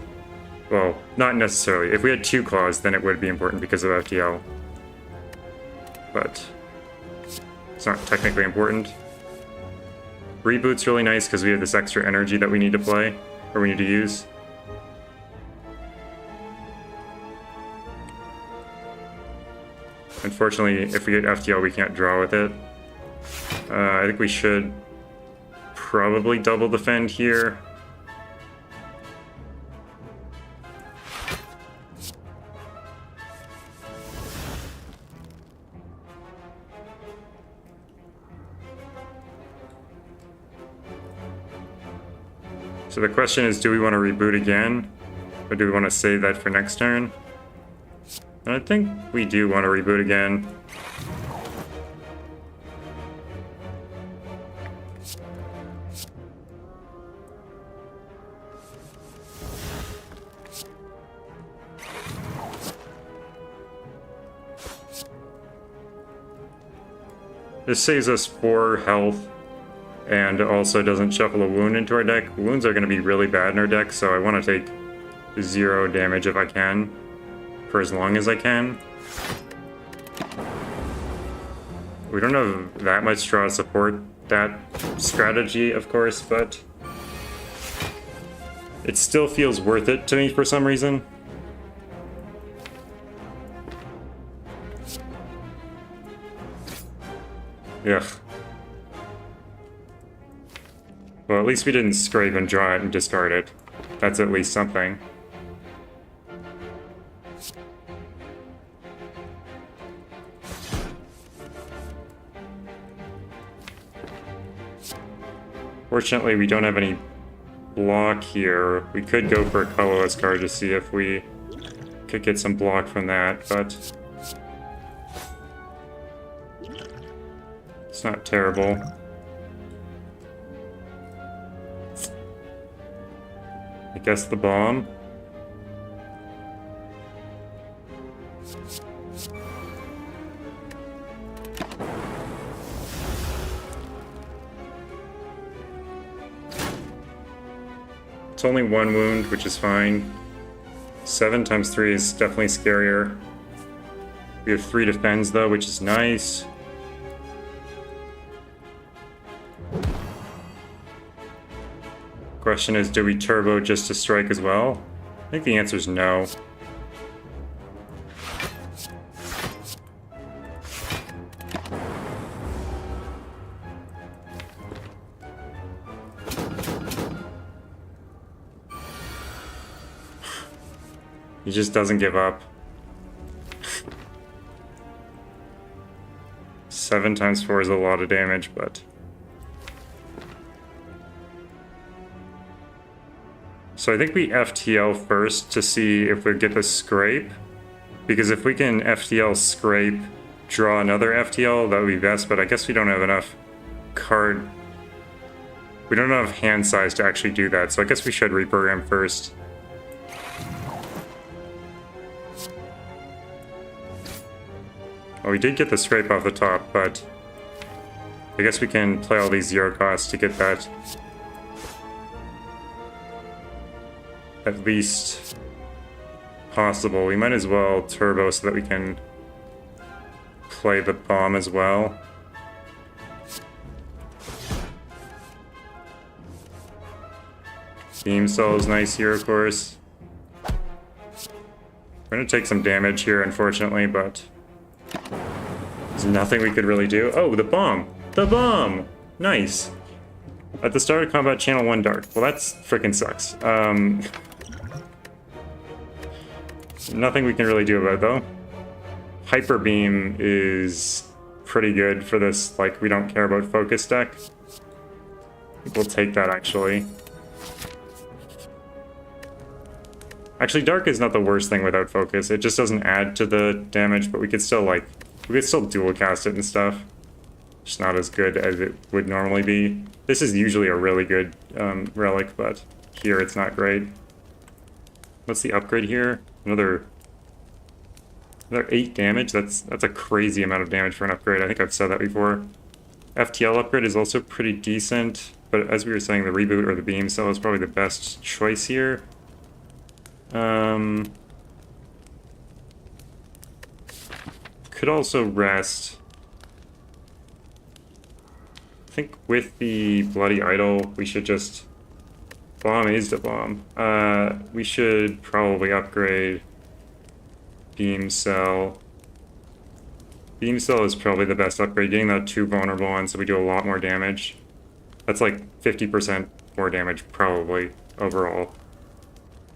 well, not necessarily. If we had 2 claws, then it would be important because of FTL. But it's not technically important. Reboot's really nice because we have this extra energy that we need to play, or we need to use. Unfortunately, if we get FTL, we can't draw with it. I think we should probably double defend here. So the question is, do we want to reboot again? Or do we want to save that for next turn? And I think we do want to reboot again. This saves us 4 health, and also doesn't shuffle a wound into our deck. Wounds are going to be really bad in our deck, so I want to take 0 damage if I can, for as long as I can. We don't have that much draw to support that strategy, of course, but it still feels worth it to me for some reason. Ugh. Well, at least we didn't scrape and draw it and discard it. That's at least something. Fortunately, we don't have any block here. We could go for a colorless card to see if we could get some block from that, but it's not terrible. I guess the bomb. It's only 1 wound, which is fine. 7 times 3 is definitely scarier. We have 3 defends though, which is nice. Question is, do we turbo just to strike as well? I think the answer is no. He just doesn't give up. 7 times 4 is a lot of damage, but... So I think we FTL first to see if we get the scrape. Because if we can FTL scrape, draw another FTL, that would be best, but I guess we don't have enough card... We don't have hand size to actually do that, so I guess we should reprogram first. Well, we did get the scrape off the top, but I guess we can play all these 0 costs to get that at least possible. We might as well turbo so that we can play the bomb as well. Beam cell is nice here, of course. We're gonna take some damage here, unfortunately, but there's nothing we could really do. Oh, the bomb! The bomb! Nice! At the start of combat, channel 1 dark. Well, that's freaking sucks. Nothing we can really do about it, though. Hyper Beam is pretty good for this, like, we don't care about focus deck. I think we'll take that, actually. Actually, dark is not the worst thing without focus. It just doesn't add to the damage, but we could still, like, we could still dual cast it and stuff. Just not as good as it would normally be. This is usually a really good relic, but here it's not great. What's the upgrade here? Another 8 damage? That's a crazy amount of damage for an upgrade. I think I've said that before. FTL upgrade is also pretty decent, but as we were saying, the reboot or the beam cell is probably the best choice here. Could also rest. I think with the Bloody Idol, we should just... Bomb is the bomb. We should probably upgrade Beam Cell. Beam Cell is probably the best upgrade. Getting that 2 vulnerable on so we do a lot more damage. That's like 50% more damage probably overall.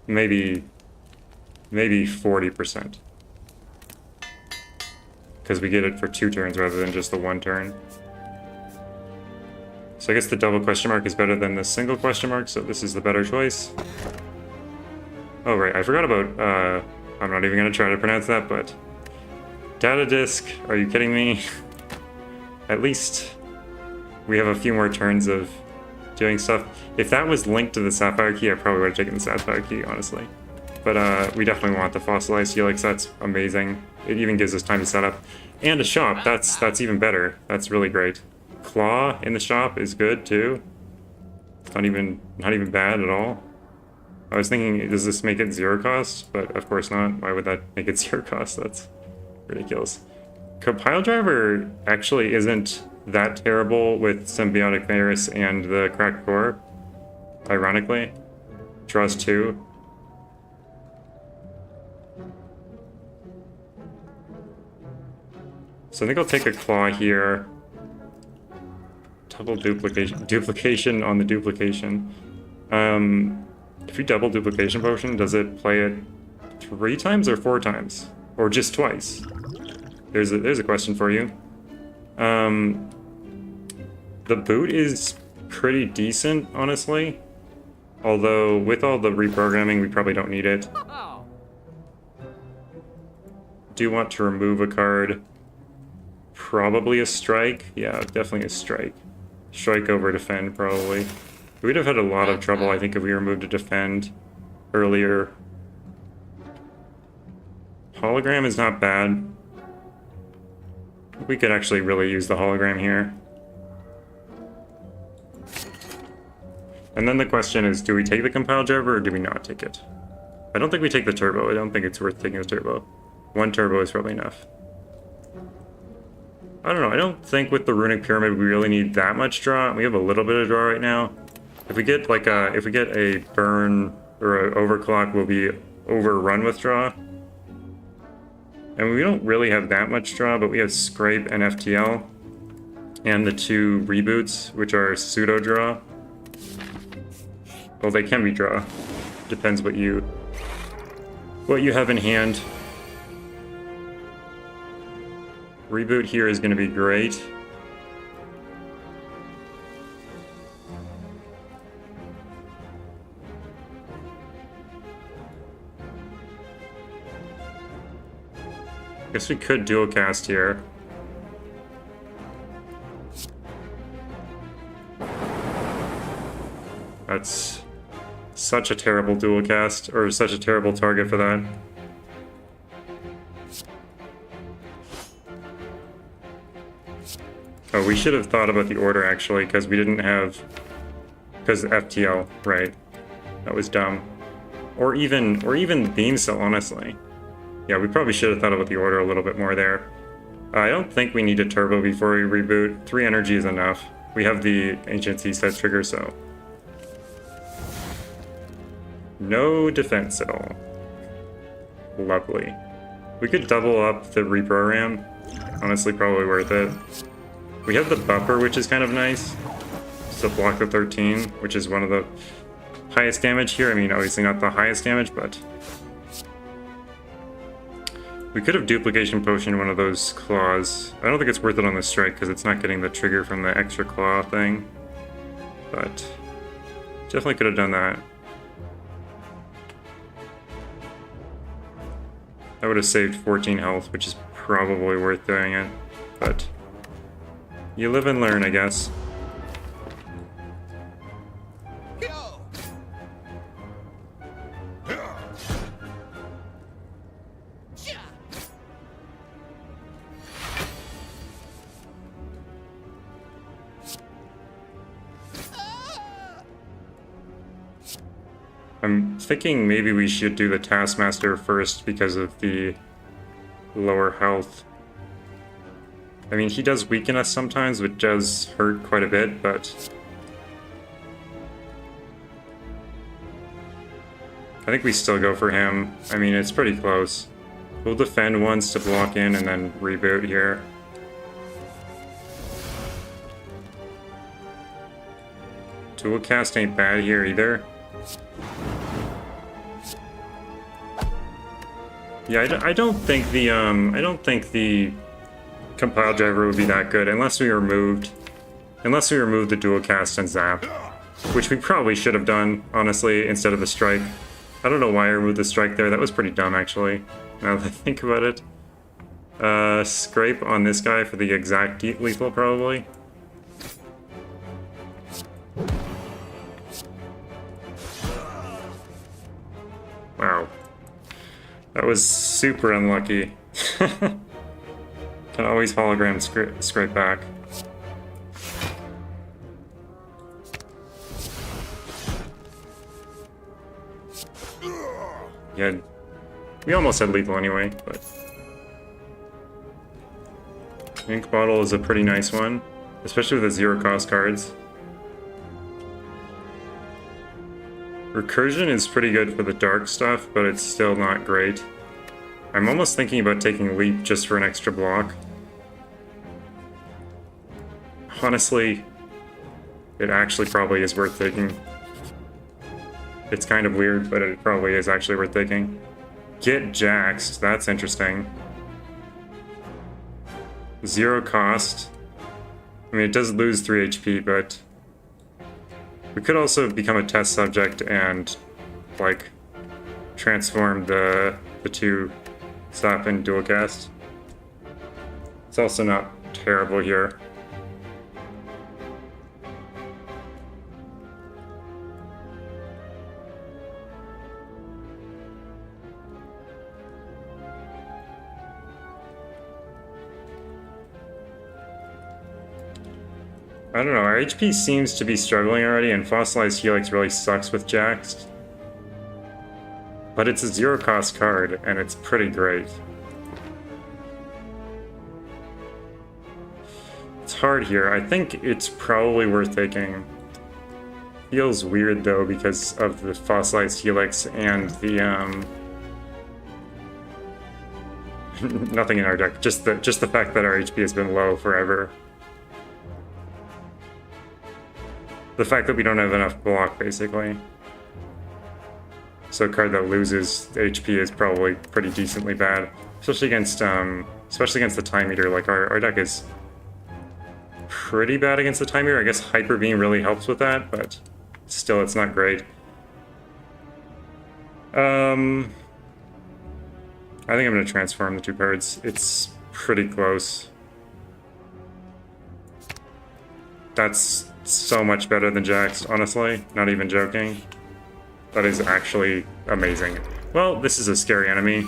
Maybe 40%. Because we get it for 2 turns rather than just the 1 turn. So I guess the double question mark is better than the single question mark, so this is the better choice. Oh right, I forgot about, I'm not even going to try to pronounce that, but... Data disk, are you kidding me? At least we have a few more turns of doing stuff. If that was linked to the Sapphire Key, I probably would have taken the Sapphire Key, honestly. But we definitely want the Fossilized Helix, that's amazing. It even gives us time to set up. And a shop, that's even better. That's really great. Claw in the shop is good too. It's not even bad at all. I was thinking, does this make it 0 cost? But of course not. Why would that make it 0 cost? That's ridiculous. Compile Driver actually isn't that terrible with Symbiotic Virus and the Cracked Core. Ironically. Draws 2. So I think I'll take a Claw here. Double duplication on the duplication. If you double Duplication Potion, does it play it 3 times or 4 times? Or just twice? There's a question for you. The boot is pretty decent, honestly. Although, with all the reprogramming, we probably don't need it. Do want to remove a card. Probably a strike. Yeah, definitely a strike. Strike over defend, probably. We'd have had a lot of trouble, I think, if we removed a defend earlier. Hologram is not bad. We could actually really use the hologram here. And then the question is, do we take the Compile Driver or do we not take it? I don't think we take the turbo. I don't think it's worth taking the turbo. 1 turbo is probably enough. I don't know. I don't think with the Runic Pyramid we really need that much draw. We have a little bit of draw right now. If we get like if we get a burn or an overclock, we'll be overrun with draw. And we don't really have that much draw, but we have Scrape and FTL. And the 2 reboots, which are pseudo draw. Well, they can be draw. Depends what you have in hand. Reboot here is going to be great. Guess we could dual cast here. That's such a terrible dual cast, or such a terrible target for that. Oh, we should have thought about the order actually, because we didn't have... Because FTL, right. That was dumb. Or even Beam Cell, honestly. Yeah, we probably should have thought about the order a little bit more there. I don't think we need a turbo before we reboot. 3 energy is enough. We have the Ancient Sea set trigger, so... No defense at all. Lovely. We could double up the reprogram. Honestly, probably worth it. We have the buffer, which is kind of nice. So block the 13, which is one of the highest damage here. I mean, obviously not the highest damage, but... We could have Duplication Potion one of those claws. I don't think it's worth it on the strike, because it's not getting the trigger from the extra claw thing. But... definitely could have done that. That would have saved 14 health, which is probably worth doing it. But... you live and learn, I guess. I'm thinking maybe we should do the Taskmaster first because of the lower health. I mean, he does weaken us sometimes, which does hurt quite a bit, but... I think we still go for him. I mean, it's pretty close. We'll defend once to block in and then reboot here. Dual cast ain't bad here either. Yeah, I don't think the compile driver would be that good unless we removed the dual cast and zap, which we probably should have done, honestly, instead of the strike. I don't know why I removed the strike there. That was pretty dumb, actually, now that I think about it. Scrape on this guy for the exact lethal, probably. Wow. That was super unlucky. Can always hologram scrape back. Yeah, we almost had lethal anyway, but... Ink Bottle is a pretty nice one, especially with the zero cost cards. Recursion is pretty good for the dark stuff, but it's still not great. I'm almost thinking about taking Leap just for an extra block. Honestly, it actually probably is worth taking. It's kind of weird, but it probably is actually worth taking. Get Jaxed, that's interesting. Zero cost. I mean, it does lose 3 HP, but... we could also become a test subject and, like, transform the two slap and dual cast. It's also not terrible here. I don't know, our HP seems to be struggling already, and Fossilized Helix really sucks with Jaxed. But it's a zero cost card, and it's pretty great. It's hard here. I think it's probably worth taking. Feels weird though because of the Fossilized Helix and the nothing in our deck. Just the fact that our HP has been low forever. The fact that we don't have enough block, basically. So a card that loses HP is probably pretty decently bad. Especially against the Time Eater. Like, our deck is pretty bad against the Time Eater. I guess Hyper Beam really helps with that, but still, it's not great. I think I'm going to transform the two cards. It's pretty close. That's so much better than Jax, honestly. Not even joking. That is actually amazing. Well, this is a scary enemy.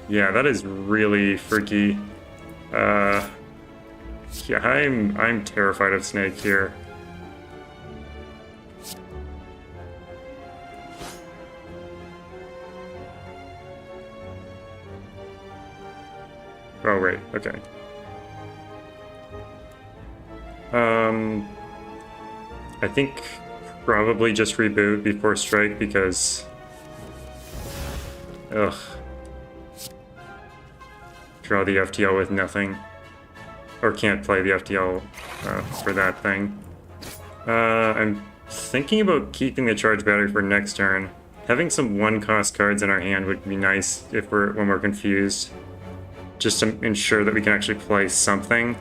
Yeah, that is really freaky. Yeah, I'm terrified of Snake here. Oh, right, okay. I think probably just reboot before strike because... ugh. Draw the FTL with nothing. Or can't play the FTL for that thing. I'm thinking about keeping the charge battery for next turn. Having some one-cost cards in our hand would be nice if when we're confused. Just to ensure that we can actually play something.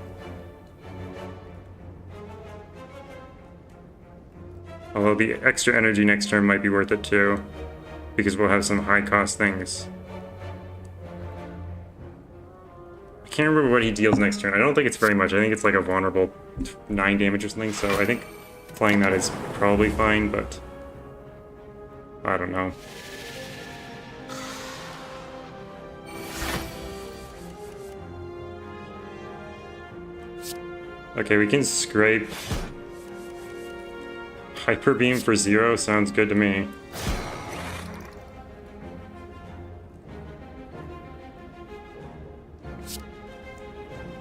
Although the extra energy next turn might be worth it too, because we'll have some high-cost things. I can't remember what he deals next turn. I don't think it's very much. I think it's like a vulnerable 9 damage or something, so I think playing that is probably fine, but I don't know. Okay, we can scrape. Hyper Beam for 0 sounds good to me.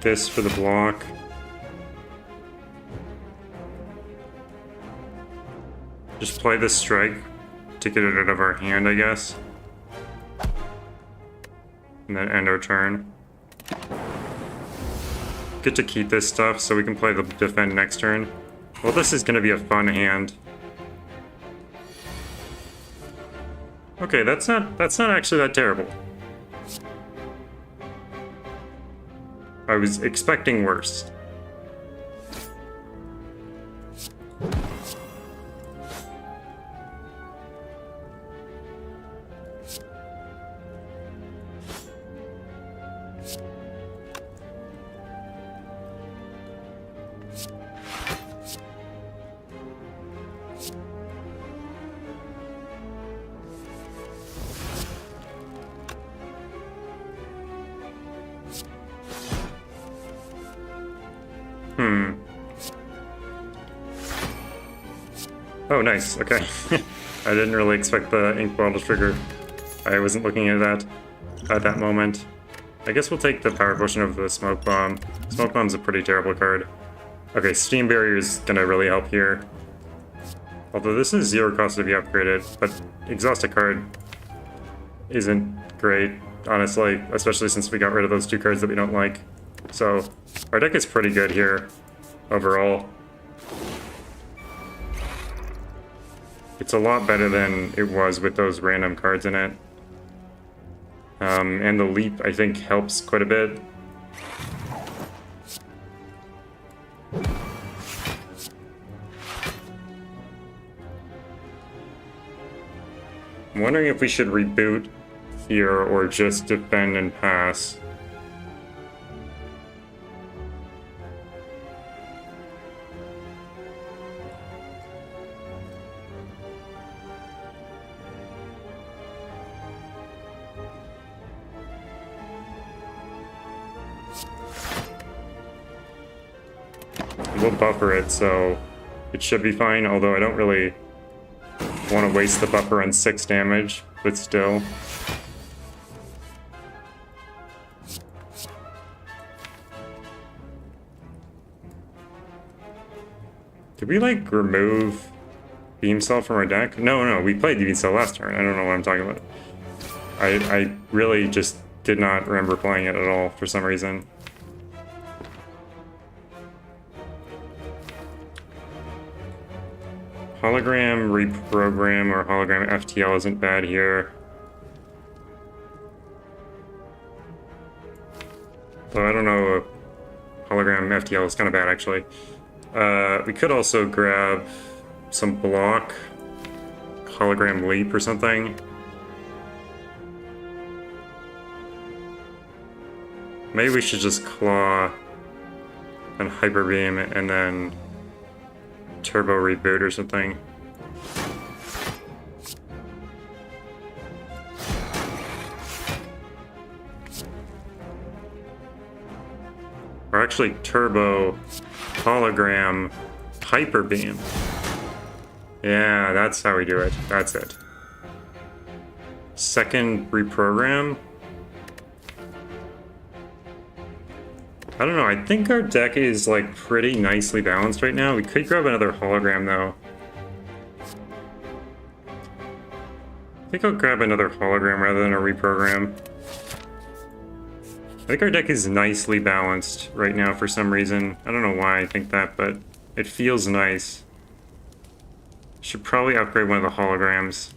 This for the block. Just play this strike to get it out of our hand, I guess. And then end our turn. Get to keep this stuff so we can play the defend next turn. Well, this is going to be a fun hand. Okay, that's not actually that terrible. I was expecting worse. Oh, nice. Okay. I didn't really expect the ink bottle trigger. I wasn't looking at that at that moment. I guess we'll take the power potion of the smoke bomb. Smoke bomb's a pretty terrible card. Okay, steam barrier is gonna really help here. Although this is 0 cost to be upgraded, but exhaust a card isn't great, honestly, especially since we got rid of those 2 cards that we don't like. So our deck is pretty good here overall. It's a lot better than it was with those random cards in it. And the leap, I think, helps quite a bit. I'm wondering if we should reboot here or just defend and pass. We'll buffer it, so it should be fine, although I don't really want to waste the buffer on 6 damage, but still. Did we, like, remove Beam Cell from our deck? No, we played Beam Cell last turn. I don't know what I'm talking about. I really just did not remember playing it at all for some reason. Hologram Reprogram or Hologram FTL isn't bad here. Though I don't know, Hologram FTL is kind of bad actually. We could also grab some block, Hologram Leap or something. Maybe we should just Claw and Hyper Beam and then Turbo Reboot or something. Or actually Turbo Hologram Hyper Beam. Yeah, that's how we do it. That's it. Second reprogram. I don't know, I think our deck is like pretty nicely balanced right now. We could grab another hologram though. I think I'll grab another hologram rather than a reprogram. I think our deck is nicely balanced right now for some reason. I don't know why I think that, but it feels nice. Should probably upgrade one of the holograms.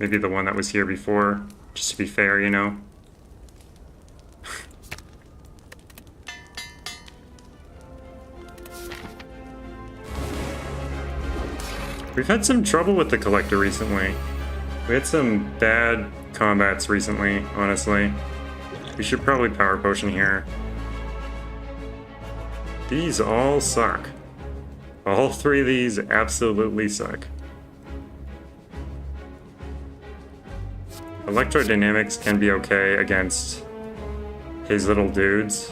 Maybe the one that was here before, just to be fair, you know? We've had some trouble with the collector recently. We had some bad combats recently, honestly. We should probably power potion here. These all suck. All 3 of these absolutely suck. Electrodynamics can be okay against his little dudes.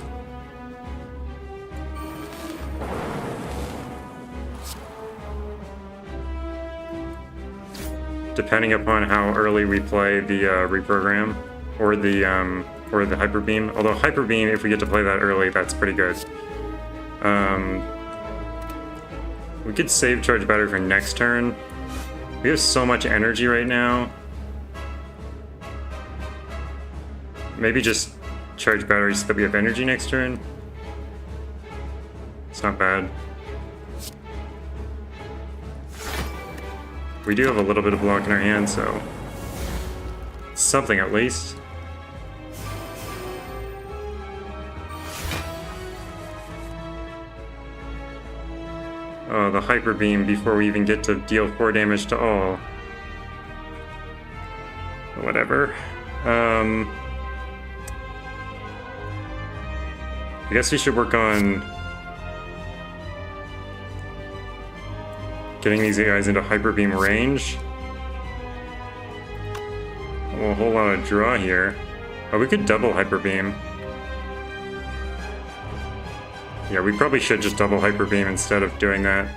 Depending upon how early we play the reprogram or the hyper beam. Although hyper beam, if we get to play that early, that's pretty good. We could save charge battery for next turn. We have so much energy right now. Maybe just charge batteries so that we have energy next turn. It's not bad. We do have a little bit of block in our hand, so something at least. Oh, the Hyper Beam before we even get to deal 4 damage to all. Whatever. I guess we should work on getting these guys into Hyper Beam range. Well, a whole lot of draw here. Oh, we could double Hyper Beam. Yeah, we probably should just double Hyper Beam instead of doing that.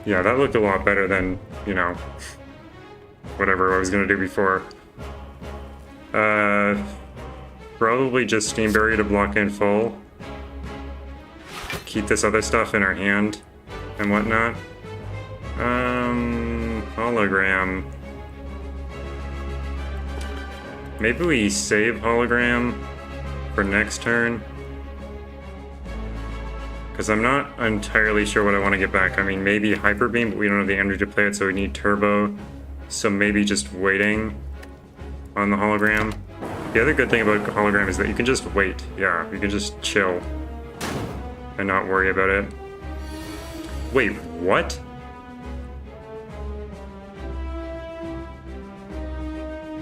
Yeah, that looked a lot better than, you know, whatever I was gonna do before. Probably just Steam Barrier to block in full. Keep this other stuff in our hand and whatnot. Hologram. Maybe we save Hologram for next turn. Because I'm not entirely sure what I want to get back. I mean, maybe Hyper Beam, but we don't have the energy to play it, so we need Turbo. So maybe just waiting on the Hologram. The other good thing about Hologram is that you can just wait. Yeah, you can just chill and not worry about it. Wait, what?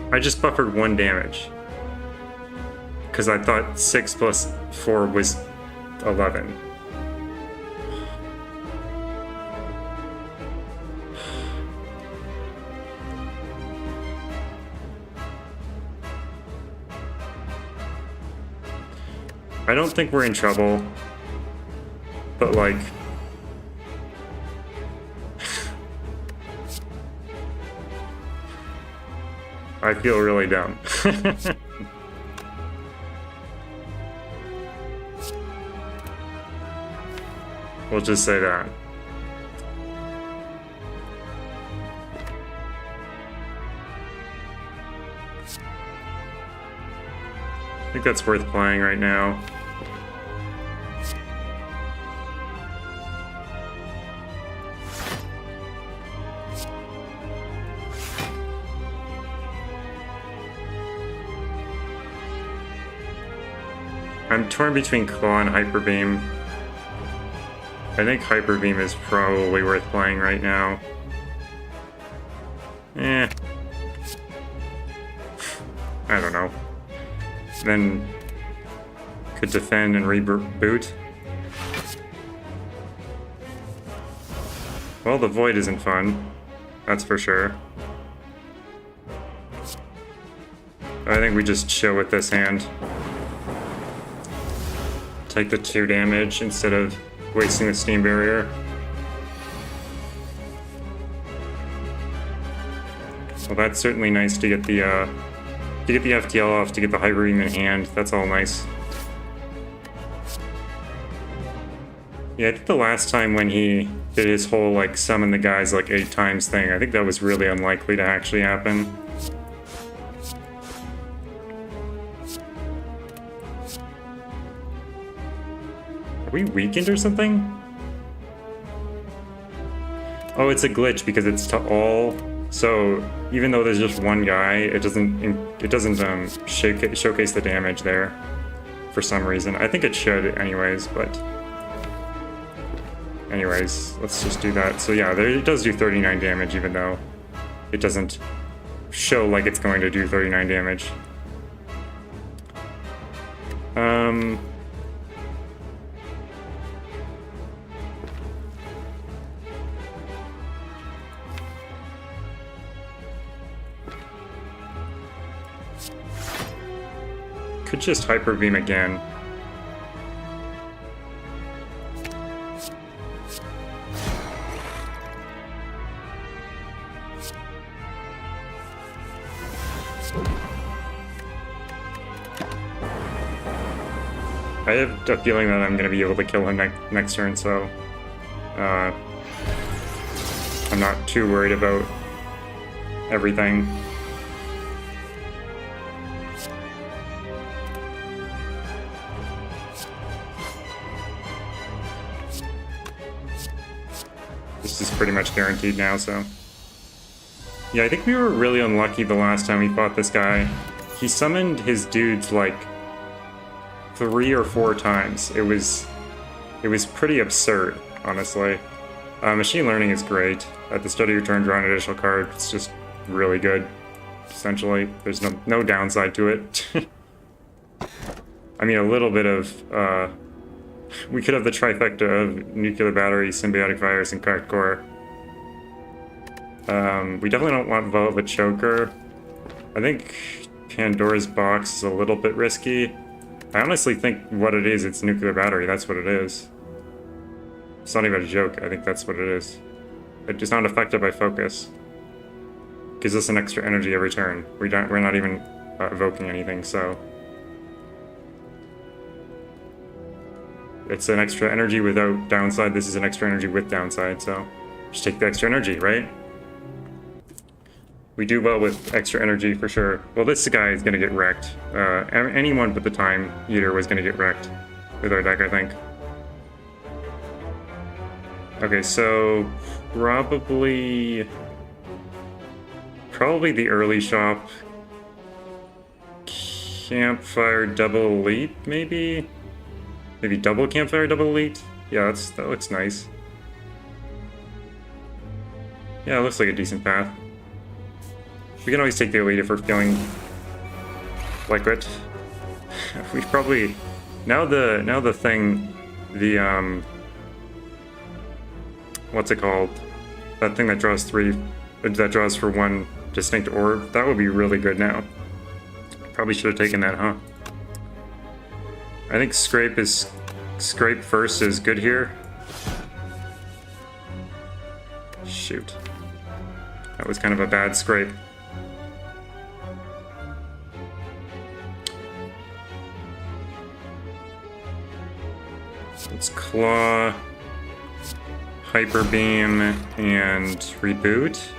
I just buffered 1 damage. Because I thought 6 plus 4 was 11. I don't think we're in trouble, but like, I feel really dumb. We'll just say that. I think that's worth playing right now. I'm torn between Claw and Hyper Beam. I think Hyper Beam is probably worth playing right now. I don't know. Then could defend and reboot. Well, the Void isn't fun. That's for sure. I think we just chill with this hand. Take the 2 damage instead of wasting the Steam Barrier. Well, that's certainly nice to get the FTL off, to get the Hyper Beam in hand. That's all nice. Yeah, I think the last time when he did his whole like summon the guys like 8 times thing, I think that was really unlikely to actually happen. Are we weakened or something? Oh, it's a glitch because it's to all. So even though there's just one guy, it doesn't showcase the damage there for some reason. I think it should anyways, but anyways, let's just do that. So yeah, it does do 39 damage even though it doesn't show like it's going to do 39 damage. Could just Hyper Beam again. I have a feeling that I'm going to be able to kill him next turn, so I'm not too worried about everything. This is pretty much guaranteed now, so... Yeah, I think we were really unlucky the last time we fought this guy. He summoned his dudes, like, 3 or 4 times. It was pretty absurd, honestly. Machine learning is great. At the start of your turn, draw an additional card. It's just really good, essentially. There's no downside to it. I mean, a little bit of... we could have the trifecta of nuclear battery, symbiotic virus, and cracked core. We definitely don't want Velvet Choker. I think Pandora's Box is a little bit risky. I honestly think what it is, it's nuclear battery. That's what it is. It's not even a joke. I think that's what it is. It's not affected by focus. Gives us an extra energy every turn. We're not even evoking anything, so... It's an extra energy without downside. This is an extra energy with downside, so... Just take the extra energy, right? We do well with extra energy for sure. Well, this guy is gonna get wrecked. Anyone but the Time Eater was gonna get wrecked with our deck, I think. Okay, so probably the early shop. Campfire double elite, maybe? Maybe double campfire double elite? Yeah, that looks nice. Yeah, it looks like a decent path. We can always take the elite if we're feeling like it. We probably now the thing, the what's it called? That thing that draws for 1 distinct orb. That would be really good now. Probably should have taken that, huh? I think scrape first is good here. Shoot. That was kind of a bad scrape. Let's claw, hyper beam, and reboot.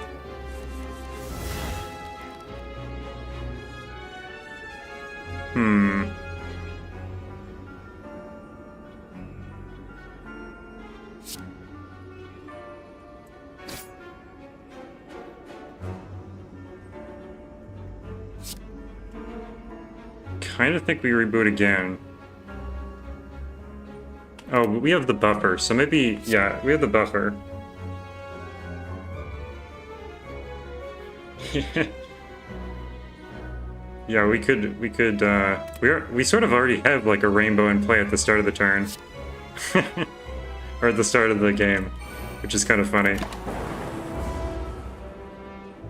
Kind of think we reboot again. Oh, we have the buffer, so maybe, yeah, we have the buffer. Yeah, we sort of already have like a rainbow in play at the start of the turn. Or at the start of the game, which is kind of funny.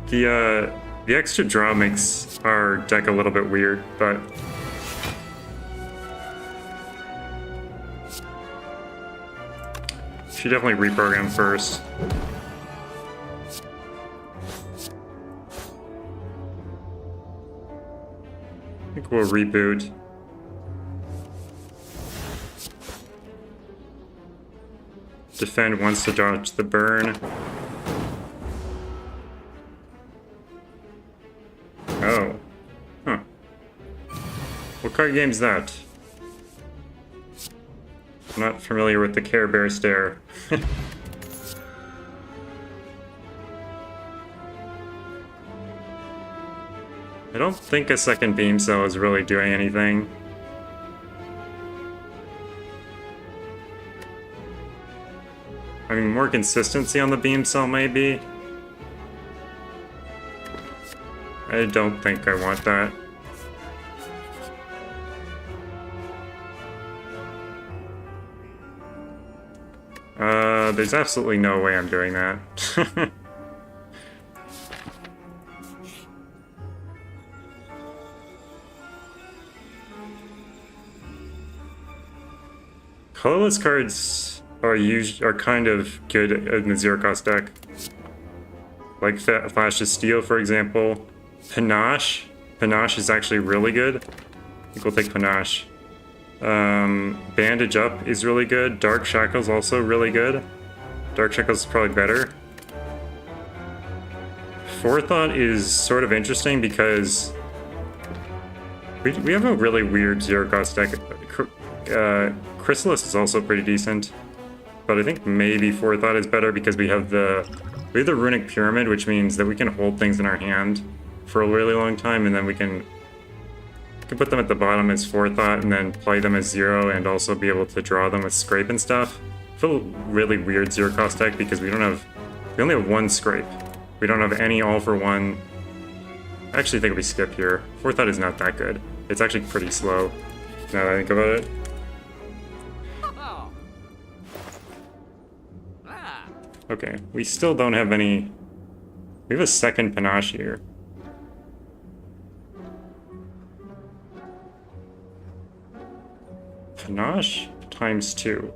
The extra draw makes our deck a little bit weird, but... Should definitely reprogram first. I think we'll reboot. Defend wants to dodge the burn. Oh. Huh. What card game's that? I'm not familiar with the Care Bear Stare. I don't think a second beam cell is really doing anything. I mean, more consistency on the beam cell, maybe? I don't think I want that. There's absolutely no way I'm doing that. Colorless cards are kind of good in the zero-cost deck. Like Flash of Steel, for example. Panache. Panache is actually really good. I think we'll take Panache. Bandage Up is really good. Dark Shackle's also really good. Dark Shackle's probably better. Forethought is sort of interesting because we have a really weird zero-cost deck. Chrysalis is also pretty decent, but I think maybe Forethought is better because we have the Runic Pyramid, which means that we can hold things in our hand for a really long time, and then we can put them at the bottom as Forethought and then play them as zero and also be able to draw them with Scrape and stuff. I feel really weird zero-cost deck because we only have one Scrape. We don't have any all-for-one. I actually think we skip here. Forethought is not that good. It's actually pretty slow, now that I think about it. Okay, we still don't have any... We have a second Panache here. Panache times 2.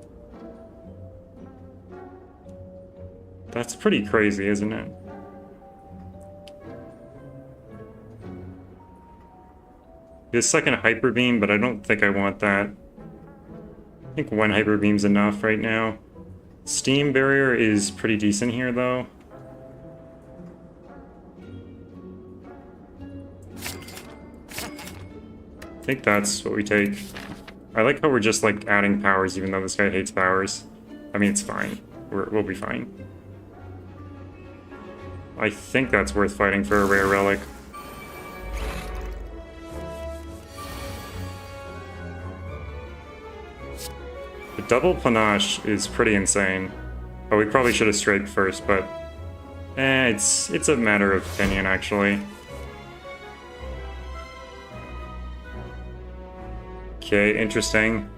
That's pretty crazy, isn't it? This second Hyper Beam, but I don't think I want that. I think one Hyper Beam's enough right now. Steam Barrier is pretty decent here, though. I think that's what we take. I like how we're just, like, adding powers, even though this guy hates powers. I mean, it's fine. We'll be fine. I think that's worth fighting for a rare relic. The double Panache is pretty insane. Oh, we probably should have straight first, but... it's a matter of opinion, actually. Okay, interesting.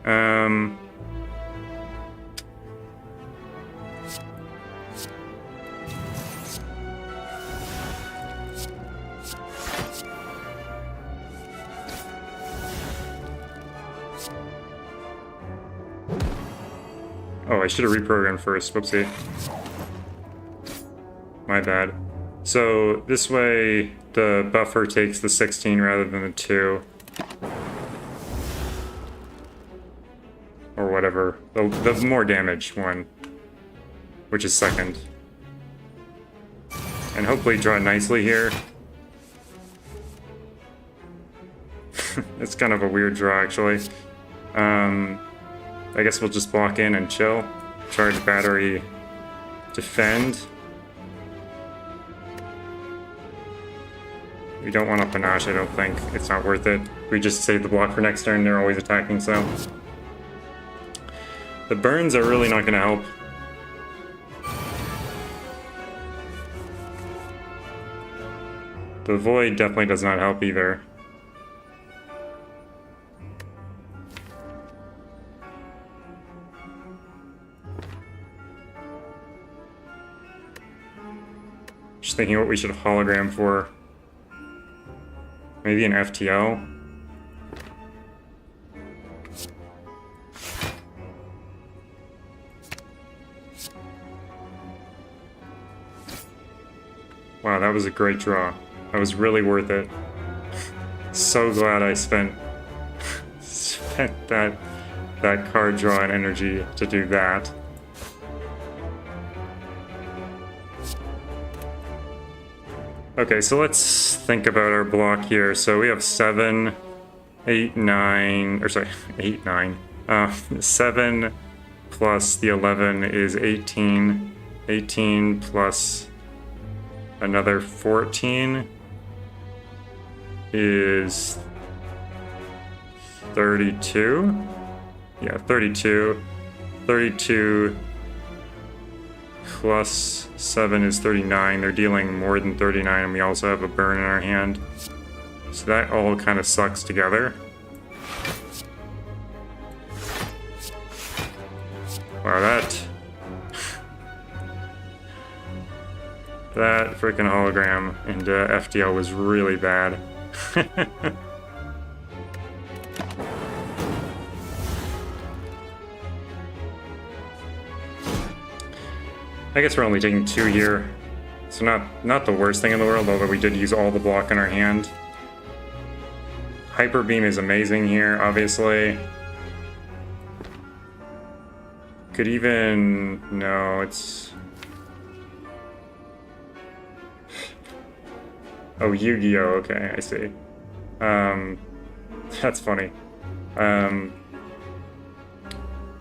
Oh, I should have reprogrammed first. Whoopsie. My bad. So, this way, the buffer takes the 16 rather than the 2. Or whatever. The more damage one. Which is second. And hopefully draw nicely here. It's kind of a weird draw, actually. I guess we'll just block in and chill. Charge battery, defend. We don't want a Panache, I don't think. It's not worth it. We just save the block for next turn, they're always attacking, so. The burns are really not going to help. The void definitely does not help either. Just thinking what we should hologram for. Maybe an FTL. Wow, that was a great draw. That was really worth it. So glad I spent that card draw and energy to do that. Okay, so let's think about our block here. So we have 7, 8, 9, or sorry, 8, 9. 7 plus the 11 is 18. 18 plus another 14 is 32. Yeah, 32. 32 plus 7 is 39. They're dealing more than 39, and we also have a burn in our hand. So that all kind of sucks together. Wow, that freaking hologram into FTL was really bad. I guess we're only taking 2 here, so not the worst thing in the world, although we did use all the block in our hand. Hyper Beam is amazing here, obviously. Could even... No, it's... Oh, Yu-Gi-Oh! Okay, I see. That's funny.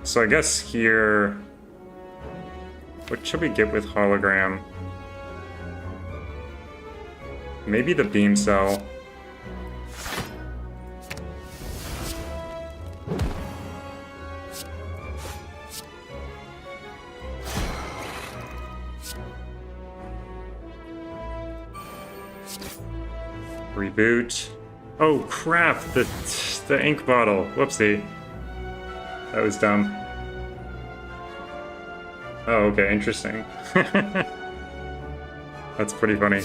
So I guess here... What should we get with hologram? Maybe the beam cell. Reboot. Oh crap! The ink bottle. Whoopsie. That was dumb. Oh, okay, interesting. That's pretty funny.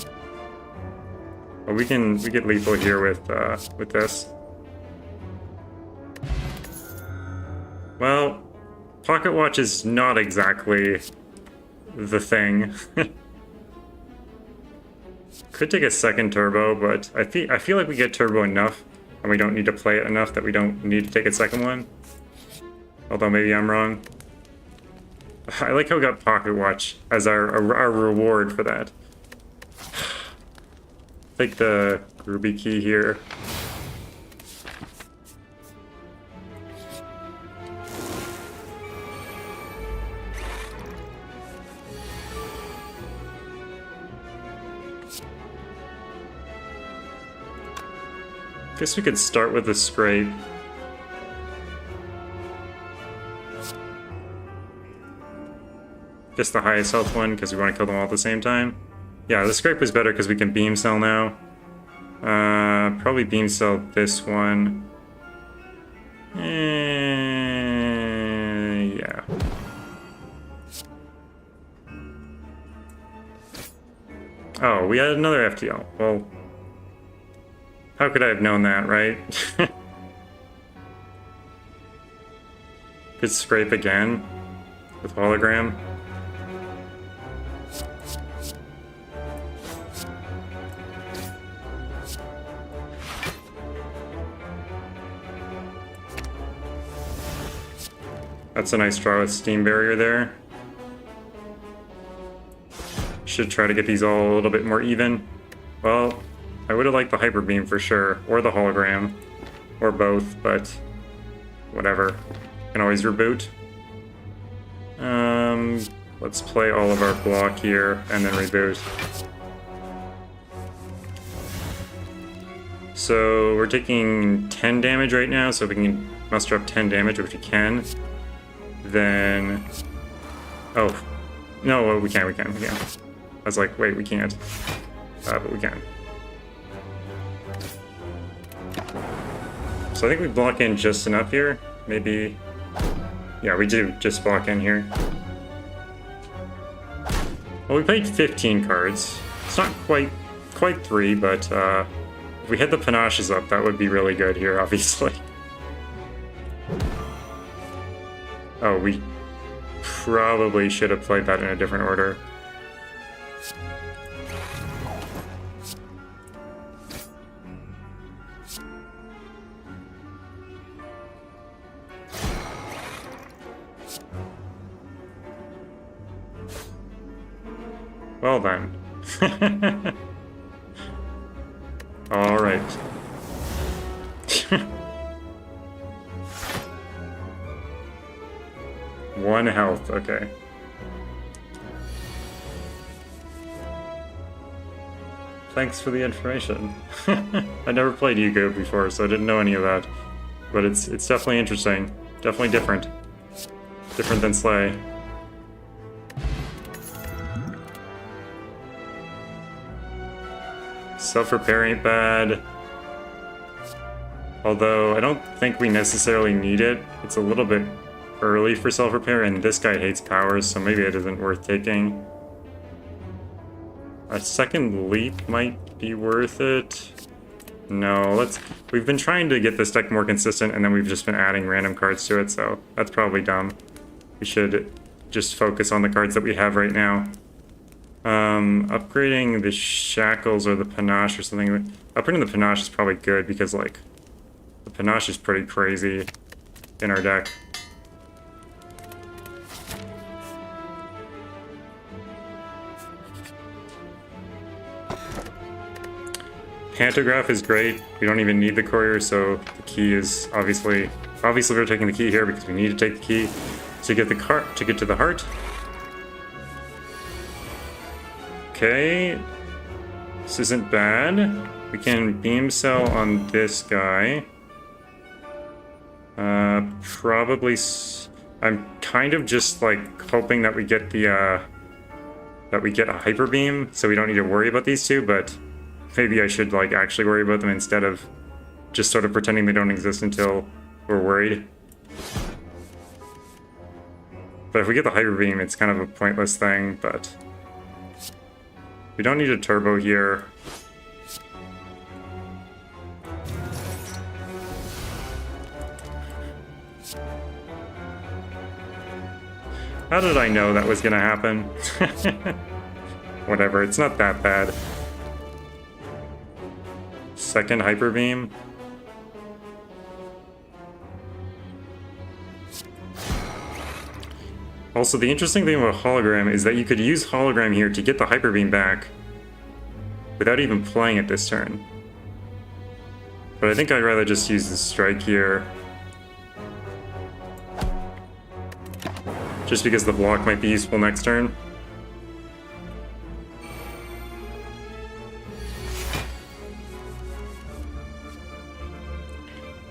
Well, we get lethal here with this. Well, pocket watch is not exactly the thing. Could take a second turbo, but I feel like we get turbo enough, and we don't need to play it enough that we don't need to take a second one. Although maybe I'm wrong. I like how we got pocket watch as our reward for that. Take the ruby key here. Guess we could start with the scrape. Just the highest health one, because we want to kill them all at the same time. Yeah, the scrape was better because we can beam cell now. Probably beam cell this one. Yeah. Oh, we had another FTL. Well, how could I have known that, right? Could scrape again with hologram. That's a nice draw with Steam Barrier there. Should try to get these all a little bit more even. Well, I would have liked the Hyper Beam for sure, or the hologram, or both, but whatever. Can always reboot. Let's play all of our block here, and then reboot. So we're taking 10 damage right now, so if we can muster up 10 damage, which we can, then... Oh, no, we can. I was like, wait, we can't. But we can. So I think we block in just enough here. Maybe... Yeah, we do just block in here. Well, we played 15 cards. It's not quite 3, but if we had the panaches up, that would be really good here, obviously. Oh, we probably should have played that in a different order. Well then. All right. One health, okay. Thanks for the information. I never played Yu-Gi-Oh before, so I didn't know any of that. But it's definitely interesting. Definitely different. Different than Slay. Self-repair ain't bad. Although, I don't think we necessarily need it. It's a little bit early for self-repair, and this guy hates powers, so maybe it isn't worth taking. A second leap might be worth it. No, we've been trying to get this deck more consistent, and then we've just been adding random cards to it, so that's probably dumb. We should just focus on the cards that we have right now. Upgrading the shackles or the panache or something. Upgrading the panache is probably good because, like, the panache is pretty crazy in our deck. pantograph is great. We don't even need the courier, so the key is obviously we're taking the key here because we need to take the key to get to the heart. Okay, this isn't bad. We can beam cell on this guy. Probably. I'm kind of just like hoping that we get a hyper beam, so we don't need to worry about these two. But maybe I should like actually worry about them instead of just sort of pretending they don't exist until we're worried. But if we get the hyper beam, it's kind of a pointless thing. But we don't need a turbo here. How did I know that was gonna happen? Whatever, it's not that bad. Second hyper beam. Also, the interesting thing about hologram is that you could use hologram here to get the hyper beam back without even playing it this turn. But I think I'd rather just use the strike here. Just because the block might be useful next turn.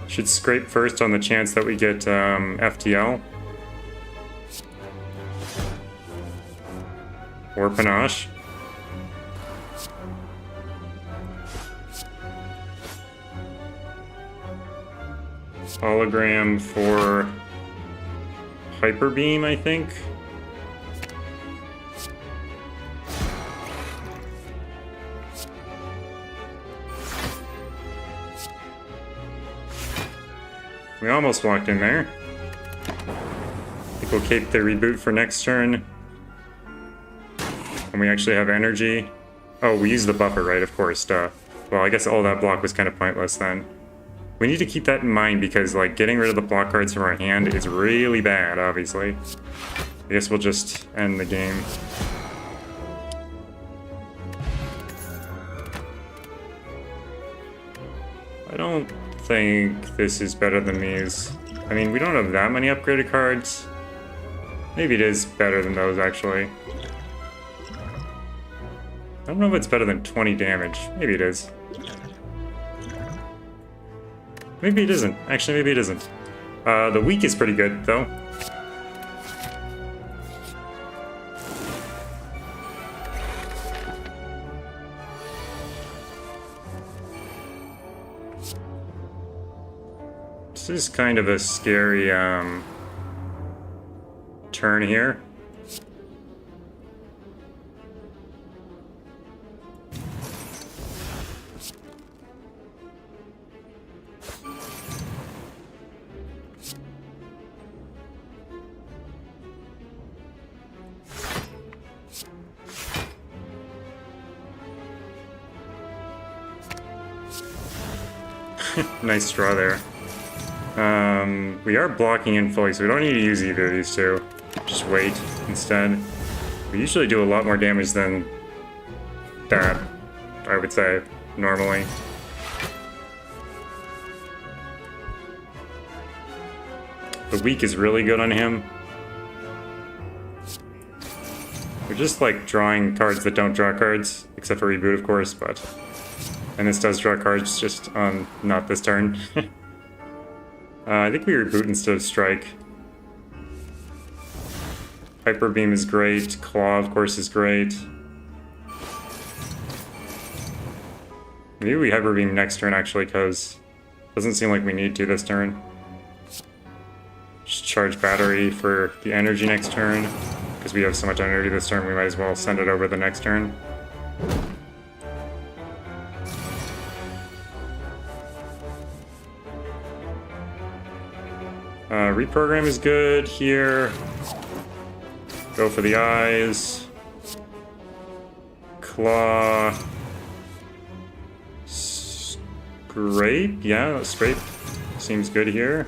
Should scrape first on the chance that we get FTL. Or Panache. Hologram for Hyper Beam, I think. We almost walked in there. I think we'll keep the reboot for next turn. And we actually have energy. Oh, we used the buffer, right? Of course, duh. Well, I guess all that block was kind of pointless then. We need to keep that in mind because, like, getting rid of the block cards from our hand is really bad, obviously. I guess we'll just end the game. I don't think this is better than these. I mean, we don't have that many upgraded cards. Maybe it is better than those, actually. I don't know if it's better than 20 damage. Maybe it is. Maybe it isn't. Actually, maybe it isn't. The weak is pretty good, though. This is kind of a scary turn here. Nice draw there. We are blocking in fully, so we don't need to use either of these two. Just wait instead. We usually do a lot more damage than that, I would say, normally. The weak is really good on him. We're just like drawing cards that don't draw cards, except for reboot, of course, but... And this does draw cards, just on not this turn. I think we reboot instead of strike. Hyper Beam is great. Claw, of course, is great. Maybe we Hyper Beam next turn, actually, because it doesn't seem like we need to this turn. Just charge battery for the energy next turn. Because we have so much energy this turn, we might as well send it over the next turn. Reprogram is good here. Go for the eyes. Claw. Scrape? Yeah, scrape seems good here.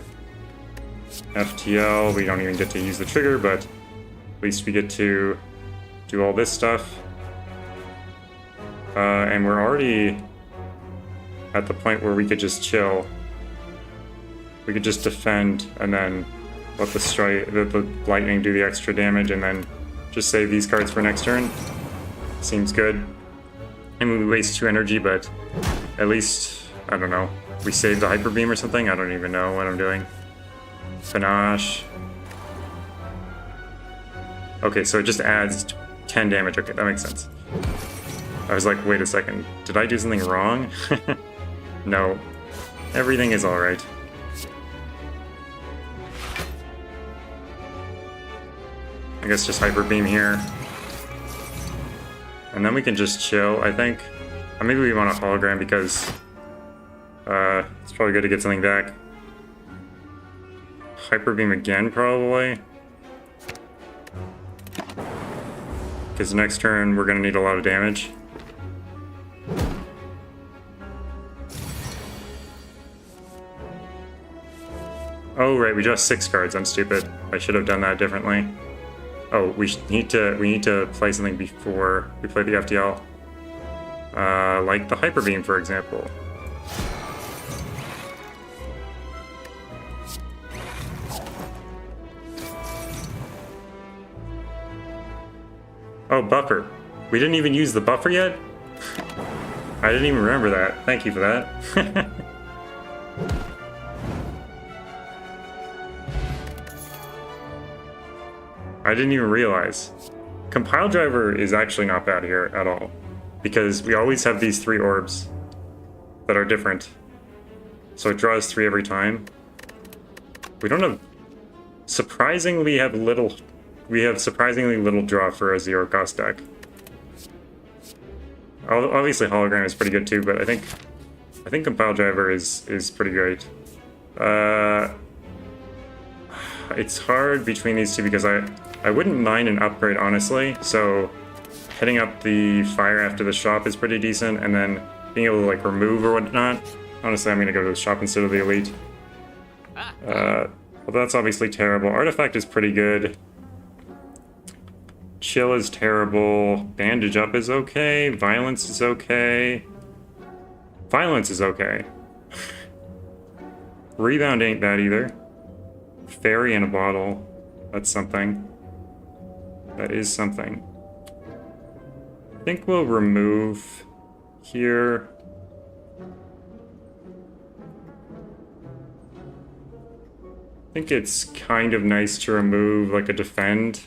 FTL, we don't even get to use the trigger, but at least we get to do all this stuff. And we're already at the point where we could just chill. We could just defend and then let the lightning do the extra damage and then just save these cards for next turn. Seems good. I mean, we waste 2 energy, but at least, I don't know, we save the Hyper Beam or something? I don't even know what I'm doing. Panache. Okay, so it just adds 10 damage. Okay, that makes sense. I was like, wait a second, did I do something wrong? No, everything is alright. I guess just Hyper Beam here. And then we can just chill, I think. Or maybe we want a hologram because it's probably good to get something back. Hyper Beam again, probably. Because next turn we're going to need a lot of damage. Oh right, we draw 6 cards. I'm stupid. I should have done that differently. Oh, we need to play something before we play the FTL. Like the Hyper Beam, for example. Oh, buffer. We didn't even use the buffer yet? I didn't even remember that. Thank you for that. I didn't even realize. Compile driver is actually not bad here at all, because we always have these 3 orbs that are different. So it draws 3 every time. We don't have... Surprisingly, we have surprisingly little draw for a 0-cost deck. Obviously hologram is pretty good too, but I think compile driver is pretty great. It's hard between these two because I wouldn't mind an upgrade, honestly. So hitting up the fire after the shop is pretty decent, and then being able to like remove or whatnot. Honestly, I'm gonna go to the shop instead of the elite. Well, that's obviously terrible. Artifact is pretty good. Chill is terrible. Bandage up is okay. Violence is okay. Violence is okay. Rebound ain't bad either. Fairy in a bottle. That's something. That is something. I think we'll remove here. I think it's kind of nice to remove like a defend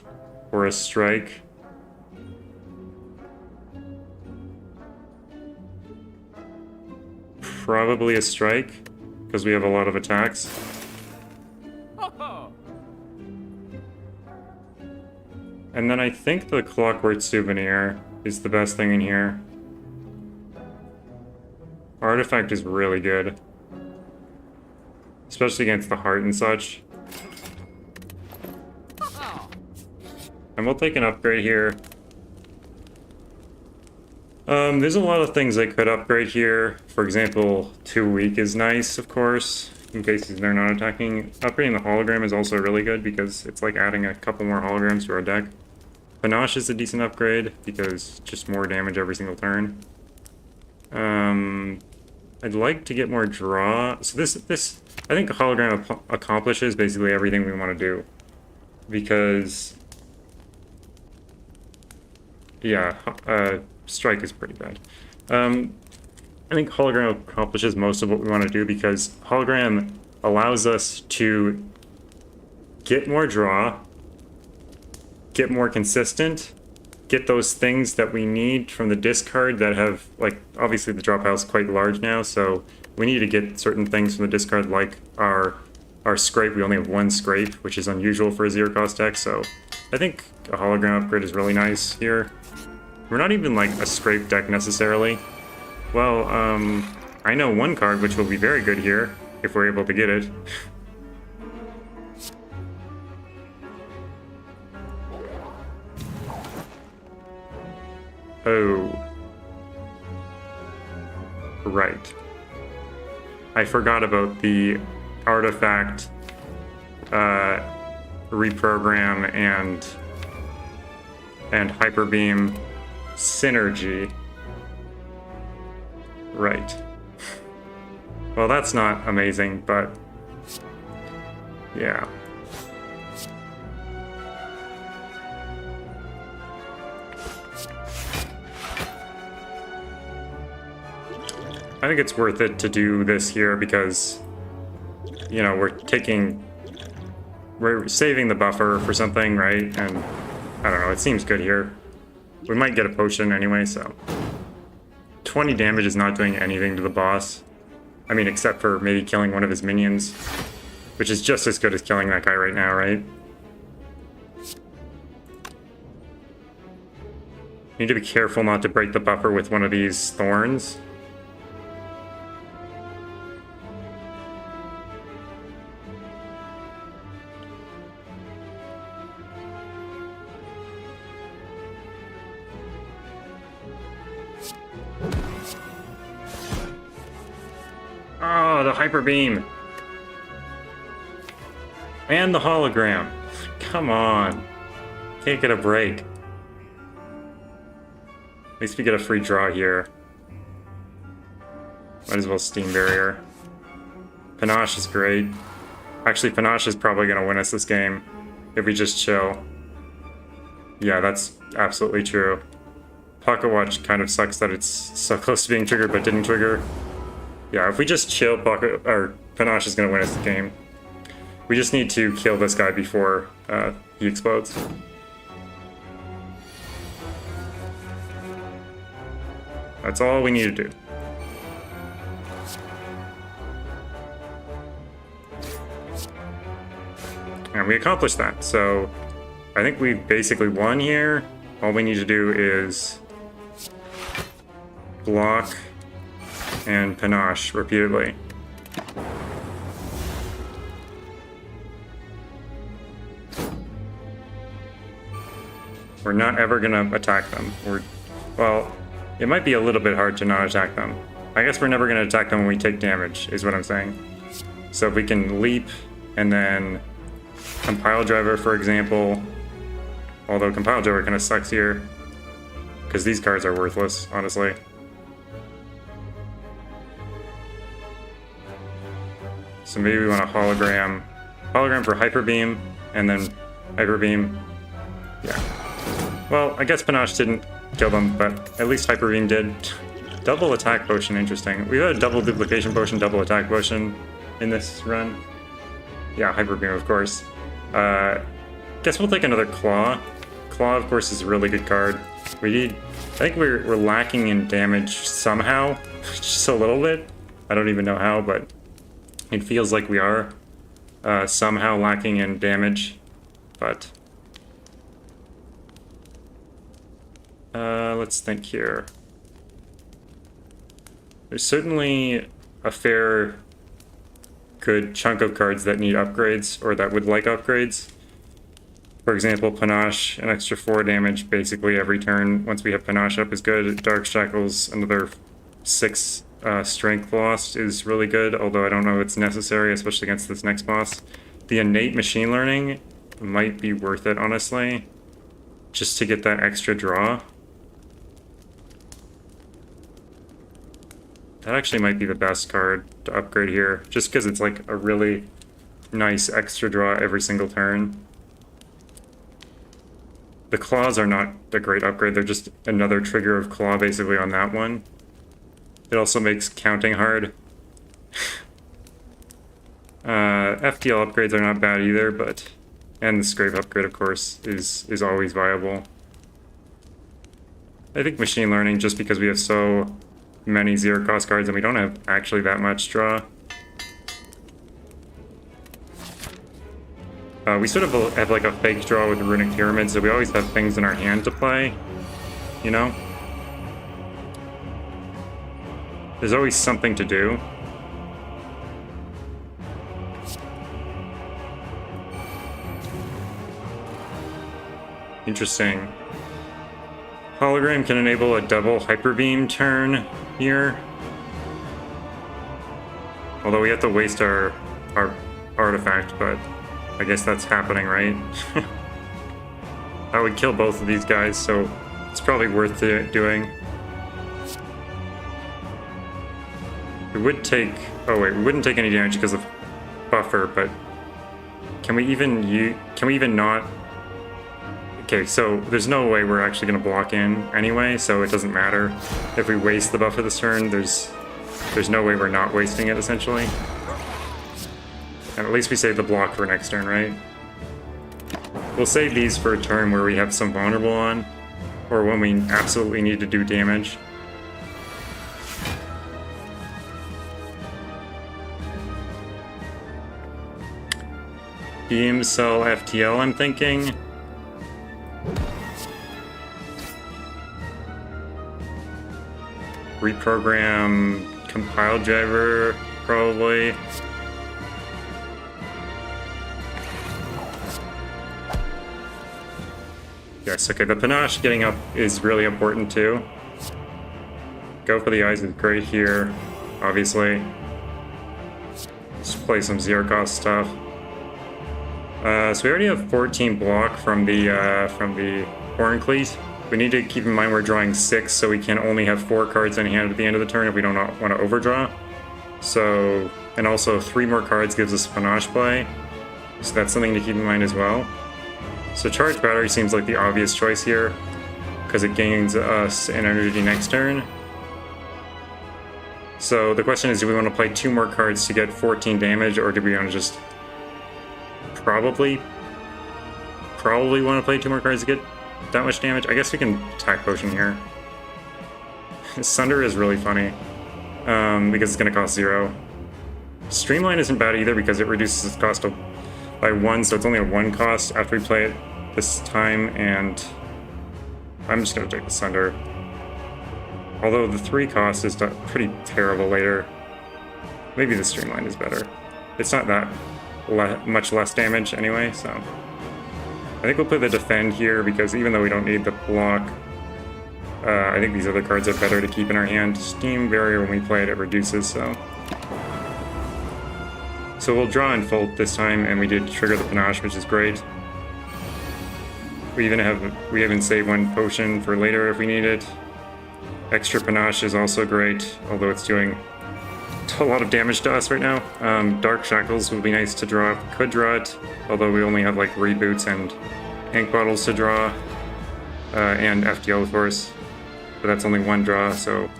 or a strike. Probably a strike, because we have a lot of attacks. And then I think the Clockwork Souvenir is the best thing in here. Artifact is really good. Especially against the heart and such. And we'll take an upgrade here. There's a lot of things I could upgrade here. For example, 2 weak is nice, of course, in case they're not attacking. Upgrading the hologram is also really good because it's like adding a couple more holograms to our deck. Panache is a decent upgrade because just more damage every single turn. I'd like to get more draw. So this I think a hologram accomplishes basically everything we want to do. Because yeah, strike is pretty bad. I think hologram accomplishes most of what we want to do because hologram allows us to get more draw, get more consistent, get those things that we need from the discard that have, like, obviously the draw pile is quite large now, so we need to get certain things from the discard like our scrape. We only have 1 scrape, which is unusual for a 0-cost deck, so I think a hologram upgrade is really nice here. We're not even like a scrape deck necessarily. Well, I know 1 card which will be very good here if we're able to get it. Oh. Right. I forgot about the artifact reprogram and hyper beam synergy. Right. Well, that's not amazing, but yeah. I think it's worth it to do this here because, you know, we're saving the buffer for something, right? And I don't know, it seems good here. We might get a potion anyway, so 20 damage is not doing anything to the boss. I mean, except for maybe killing one of his minions, which is just as good as killing that guy right now, right? Need to be careful not to break the buffer with one of these thorns. Oh, the hyper beam. And the hologram. Come on. Can't get a break. At least we get a free draw here. Might as well Steam Barrier. Panache is great. Actually, Panache is probably going to win us this game if we just chill. Yeah, that's absolutely true. Pocket Watch kind of sucks that it's so close to being triggered but didn't trigger. Yeah, if we just chill, Panache is going to win us the game. We just need to kill this guy before he explodes. That's all we need to do. And we accomplished that, so I think we basically won here. All we need to do is block and Panache repeatedly. We're not ever gonna attack them. Well, it might be a little bit hard to not attack them. I guess we're never gonna attack them when we take damage, is what I'm saying. So if we can leap and then Compile Driver, for example, although Compile Driver kind of sucks here, because these cards are worthless, honestly. So maybe we want a hologram. Hologram for Hyper Beam, and then Hyper Beam. Yeah. Well, I guess Panache didn't kill them, but at least Hyper Beam did. Double attack potion, interesting. We've had a double duplication potion, double attack potion in this run. Yeah, Hyper Beam, of course. Guess we'll take another Claw. Claw, of course, is a really good card. I think we're lacking in damage somehow. Just a little bit. I don't even know how, but it feels like we are somehow lacking in damage, but let's think here. There's certainly a fair good chunk of cards that need upgrades or that would like upgrades. For example, Panache, an extra 4 damage basically every turn. Once we have Panache up is good. Dark Shackles, another 6 strength lost is really good, although I don't know if it's necessary, especially against this next boss. The innate machine learning might be worth it, honestly, just to get that extra draw. That actually might be the best card to upgrade here, just because it's like a really nice extra draw every single turn. The Claws are not a great upgrade, they're just another trigger of Claw basically on that one. It also makes counting hard. FTL upgrades are not bad either, but... And the Scrape upgrade, of course, is always viable. I think Machine Learning, just because we have so many zero-cost cards and we don't have actually that much draw. We sort of have like a fake draw with the Runic Pyramid, so we always have things in our hand to play, you know? There's always something to do. Interesting. Hologram can enable a double Hyper Beam turn here. Although we have to waste our artifact, but I guess that's happening, right? I would kill both of these guys, so it's probably worth doing. It would take Oh wait, we wouldn't take any damage because of buffer, but can we even not? Okay, so there's no way we're actually going to block in anyway, so it doesn't matter if we waste the buffer this turn. There's no way we're not wasting it, essentially. And at least we save the block for next turn, right? We'll save these for a turn where we have some vulnerable on, or when we absolutely need to do damage. Beam Cell FTL, I'm thinking. Reprogram Compile Driver, probably. Yes, okay, the Panache getting up is really important too. Go for the Eyes is great here, obviously. Let's play some zero cost stuff. So we already have 14 block from the Horn Cleat. We need to keep in mind we're drawing 6, so we can only have 4 cards in hand at the end of the turn if we don't want to overdraw. So, and also 3 more cards gives us Panache play, so that's something to keep in mind as well. So Charged Battery seems like the obvious choice here, because it gains us an energy next turn. So the question is, do we want to play 2 more cards to get 14 damage, or do we want to just probably want to play 2 more cards to get that much damage? I guess we can attack potion here. Sunder is really funny, because it's going to cost 0. Streamline isn't bad either because it reduces its cost by 1, so it's only a 1 cost after we play it this time, and I'm just going to take the Sunder. Although the 3 cost is pretty terrible later. Maybe the Streamline is better. It's not that much less damage anyway, so I think we'll play the Defend here because even though we don't need the block, I think these other cards are better to keep in our hand. Steam Barrier, when we play it, it reduces, so we'll draw and fold this time, and we did trigger the Panache, which is great. We even saved 1 potion for later if we need it. Extra Panache is also great, although it's doing a lot of damage to us right now. Dark Shackles would be nice to draw. Could draw it, although we only have like Reboots and Ink Bottles to draw, and FTL of course, but that's only 1 draw, so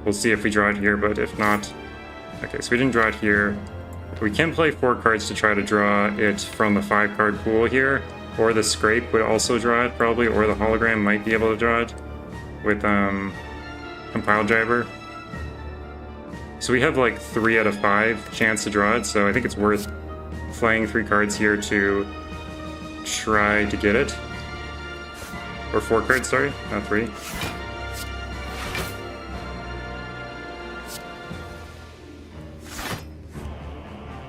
we'll see if we draw it here, but if not... Okay, so we didn't draw it here. We can play 4 cards to try to draw it from the 5-card pool here, or the Scrape would also draw it probably, or the Hologram might be able to draw it with Compile Driver. So we have like 3 out of 5 chance to draw it, so I think it's worth playing 3 cards here to try to get it. Or 4 cards, sorry, not 3.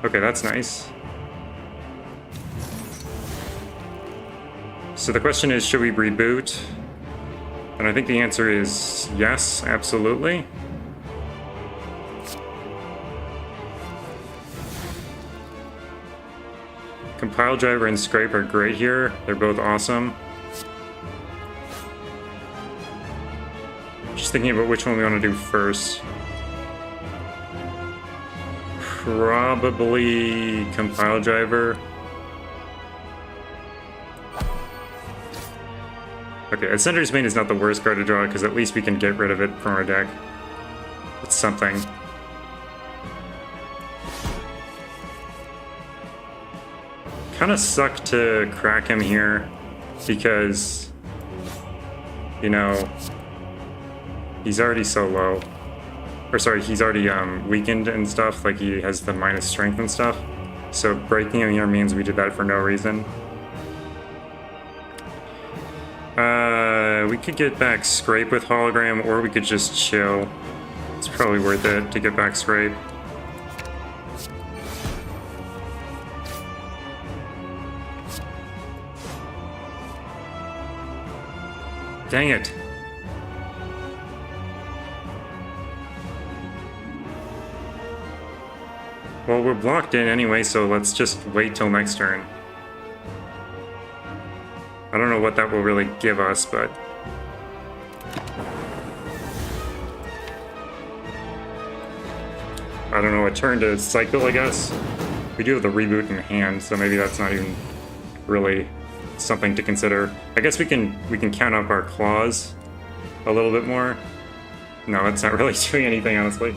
Okay, that's nice. So the question is, should we reboot? And I think the answer is yes, absolutely. Compile Driver and Scrape are great here. They're both awesome. Just thinking about which one we want to do first. Probably Compile Driver. Okay, Ascender's Bane is not the worst card to draw because at least we can get rid of it from our deck. It's something. Kind of suck to crack him here because, you know, he's already so low. Or sorry, he's already weakened and stuff, like he has the minus strength and stuff. So breaking him here means we did that for no reason. We could get back Scrape with Hologram, or we could just chill. It's probably worth it to get back Scrape. Dang it. Well, we're blocked in anyway, so let's just wait till next turn. I don't know what that will really give us, but... I don't know, a turn to cycle, I guess. We do have the reboot in hand, so maybe that's not even really something to consider. I guess we can count up our claws a little bit more. No, it's not really doing anything, honestly.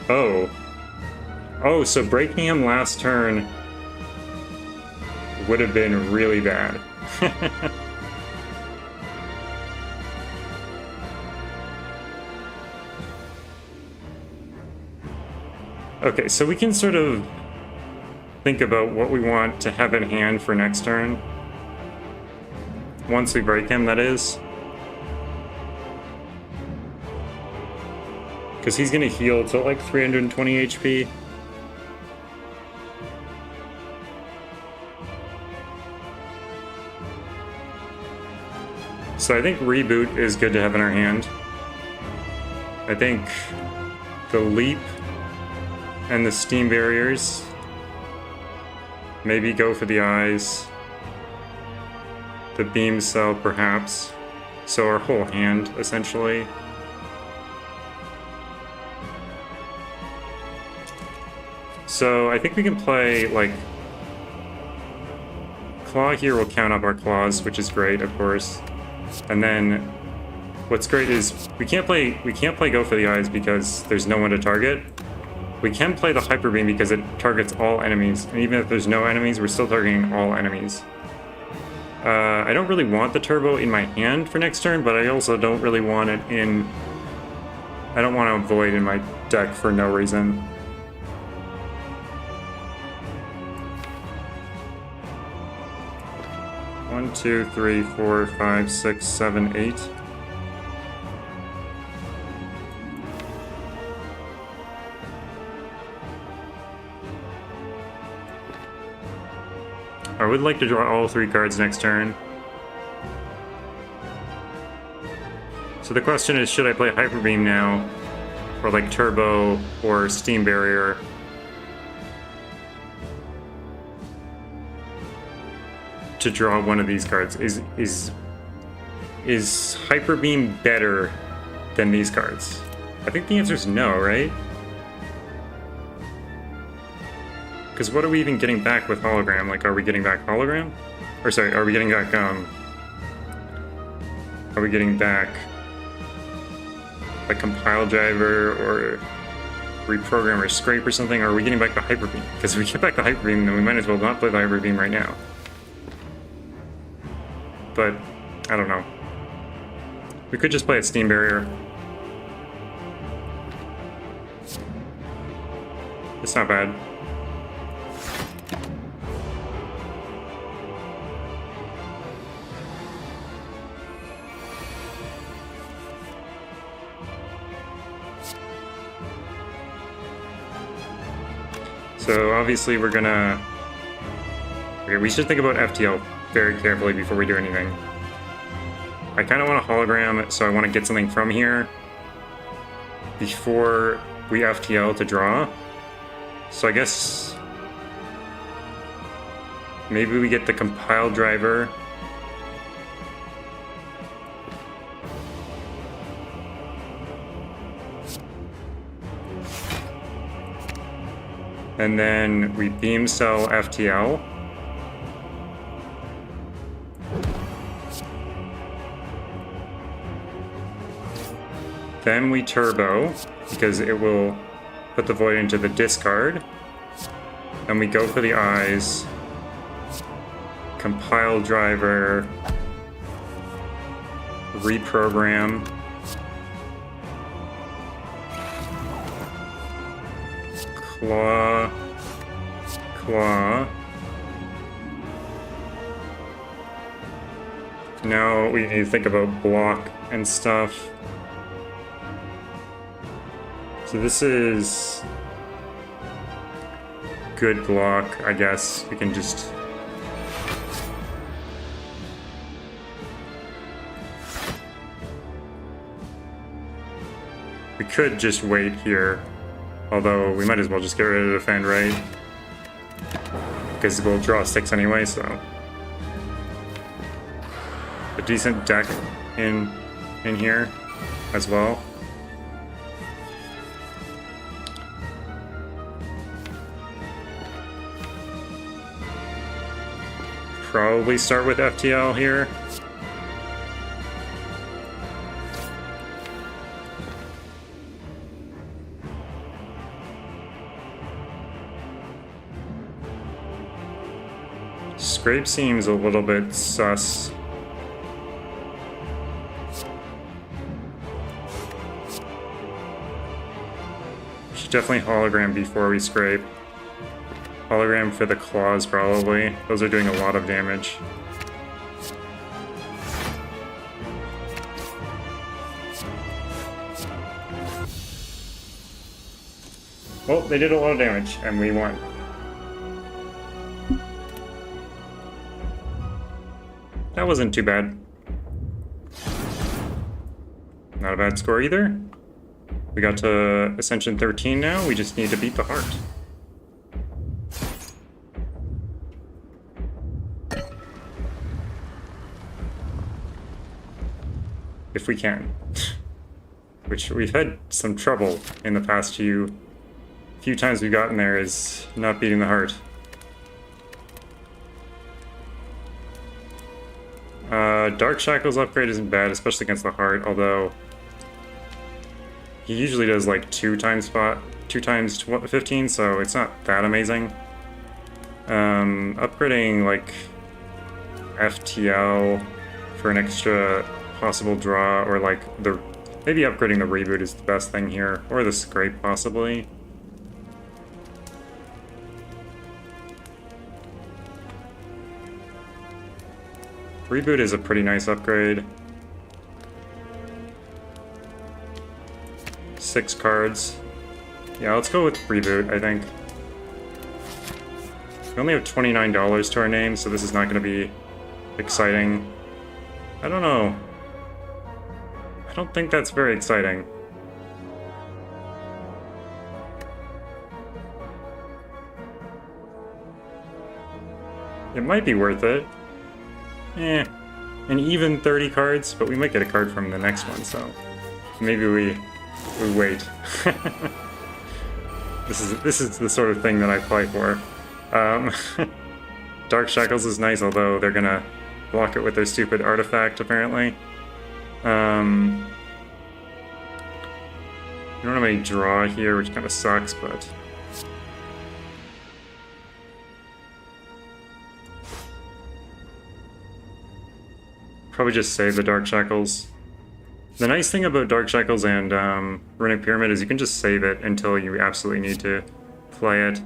Oh. Oh, so breaking him last turn would have been really bad. Okay, so we can sort of think about what we want to have in hand for next turn. Once we break him, that is. Because he's going to heal to like 320 HP. So I think Reboot is good to have in our hand. I think the Leap and the Steam Barriers. Maybe go for the eyes. The Beam Cell, perhaps. So our whole hand, essentially. So I think we can play, like... Claw here will count up our claws, which is great, of course. And then what's great is we can't play go for the eyes because there's no one to target. We can play the Hyper Beam because it targets all enemies, and even if there's no enemies, we're still targeting all enemies. I don't really want the Turbo in my hand for next turn, but I also don't really want it in... I don't want to avoid in my deck for no reason. One, two, three, four, five, six, seven, 8. I would like to draw all 3 cards next turn. So the question is, should I play Hyper Beam now? Or like Turbo or Steam Barrier? To draw one of these cards. Is Hyper Beam better than these cards? I think the answer is no, right? Because what are we even getting back with Hologram? Like, are we getting back Hologram? Or sorry, are we getting back, Are we getting back like Compile Driver or Reprogram or Scrape or something? Or are we getting back the Hyper Beam? Because if we get back the Hyper Beam, then we might as well not play the Hyper Beam right now. But, I don't know. We could just play a Steam Barrier. It's not bad. So obviously we're gonna... Okay, we should think about FTL very carefully before we do anything. I kind of want a hologram, so I want to get something from here before we FTL to draw. So I guess maybe we get the compile driver. And then we beam cell FTL. Then we turbo, because it will put the void into the discard. And we go for the eyes. Compile driver. Reprogram. Claw. Claw. Now we need to think about block and stuff. So this is good block, I guess. We can just... We could just wait here. Although, we might as well just get rid of defend, right? Because we'll draw 6 anyway, so... decent deck in here as well. Probably start with FTL here. Scrape seems a little bit sus. Should definitely hologram before we scrape. Hologram for the claws, probably. Those are doing a lot of damage. Well, they did a lot of damage, and we won. That wasn't too bad. Not a bad score either. We got to Ascension 13 now, we just need to beat the heart. If we can. Which we've had some trouble in the past few times we've gotten there is not beating the heart. Dark Shackles upgrade isn't bad, especially against the heart, although he usually does like 2 times 15, so it's not that amazing. Upgrading like FTL for an extra possible draw, or like maybe upgrading the reboot is the best thing here, or the scrape possibly. Reboot is a pretty nice upgrade. 6 cards. Yeah, let's go with Reboot, I think. We only have $29 to our name, so this is not going to be exciting. I don't know. I don't think that's very exciting. It might be worth it. An even 30 cards, but we might get a card from the next one, so maybe we wait. This is the sort of thing that I play for. Dark Shackles is nice, although they're gonna block it with their stupid artifact, apparently. We don't have any draw here, which kind of sucks, but... Probably just save the Dark Shackles. The nice thing about Dark Shackles and Runic Pyramid is you can just save it until you absolutely need to play it.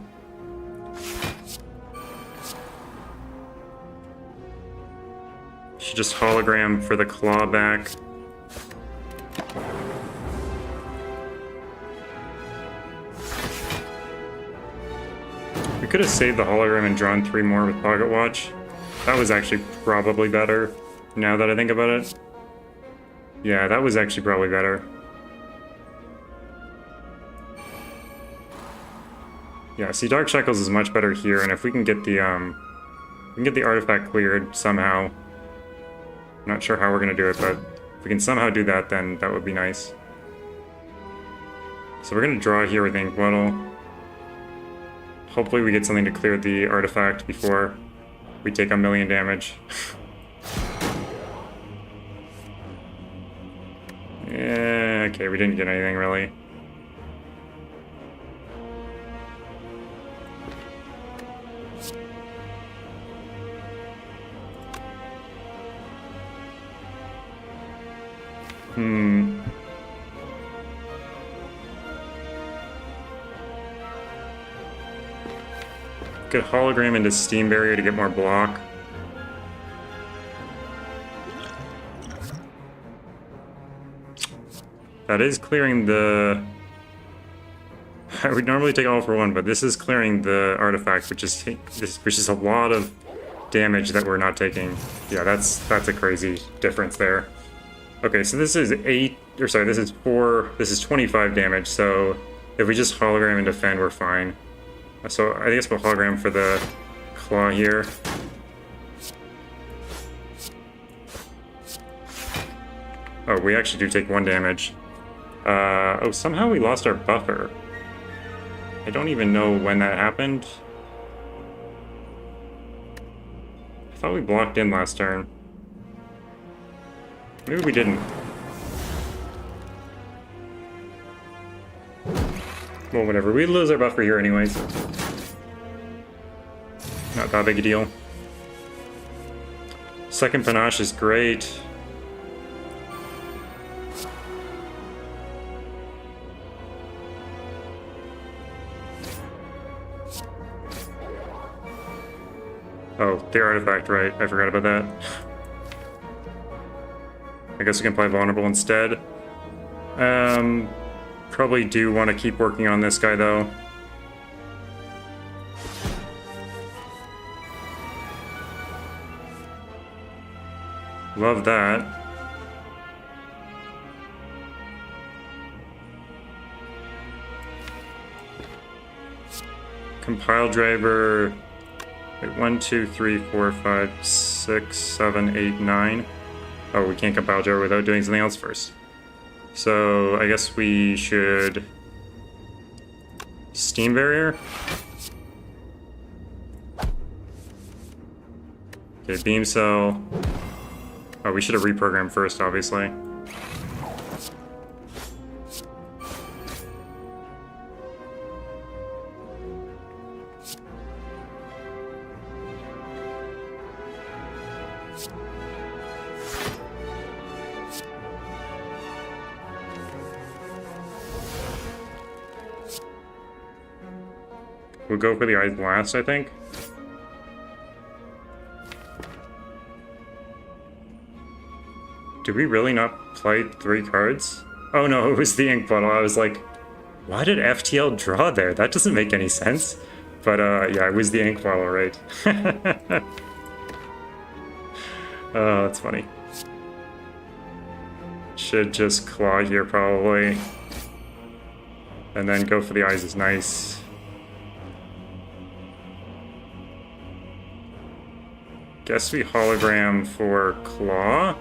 Should just hologram for the clawback. We could have saved the hologram and drawn 3 more with Pocket Watch. That was actually probably better. Now that I think about it. Yeah, that was actually probably better. Yeah, see, Dark Shackles is much better here, and if we can get the artifact cleared somehow. I'm not sure how we're gonna do it, but if we can somehow do that, then that would be nice. So we're gonna draw here with Inkwell. Hopefully we get something to clear the artifact before we take 1,000,000 damage. Yeah, okay, we didn't get anything really. Could hologram into Steam Barrier to get more block. That is clearing the... I would normally take all for one, but this is clearing the artifact, which is a lot of damage that we're not taking. Yeah, that's a crazy difference there. Okay, so this is 25 damage, so if we just hologram and defend, we're fine. So I guess we'll hologram for the claw here. Oh, we actually do take 1 damage. Oh, somehow we lost our buffer. I don't even know when that happened. I thought we blocked in last turn. Maybe we didn't. Well, whatever. We lose our buffer here anyways. Not that big a deal. Second Panache is great. Oh, the artifact, right. I forgot about that. I guess we can play Vulnerable instead. Probably do want to keep working on this guy, though. Love that. Compile driver. Wait, 1, 2, 3, 4, 5, 6, 7, 8, 9. Oh, we can't compile driver without doing something else first. So I guess we should Steam Barrier. Okay, Beam Cell. Oh, we should have reprogrammed first, obviously. We'll go for the Ice Blast, I think. Did we really not play 3 cards? Oh no, it was the Ink Bottle. I was like, why did FTL draw there? That doesn't make any sense. But yeah, it was the Ink Bottle, right? Oh, that's funny. Should just claw here, probably. And then go for the Eyes is nice. Guess we hologram for Claw.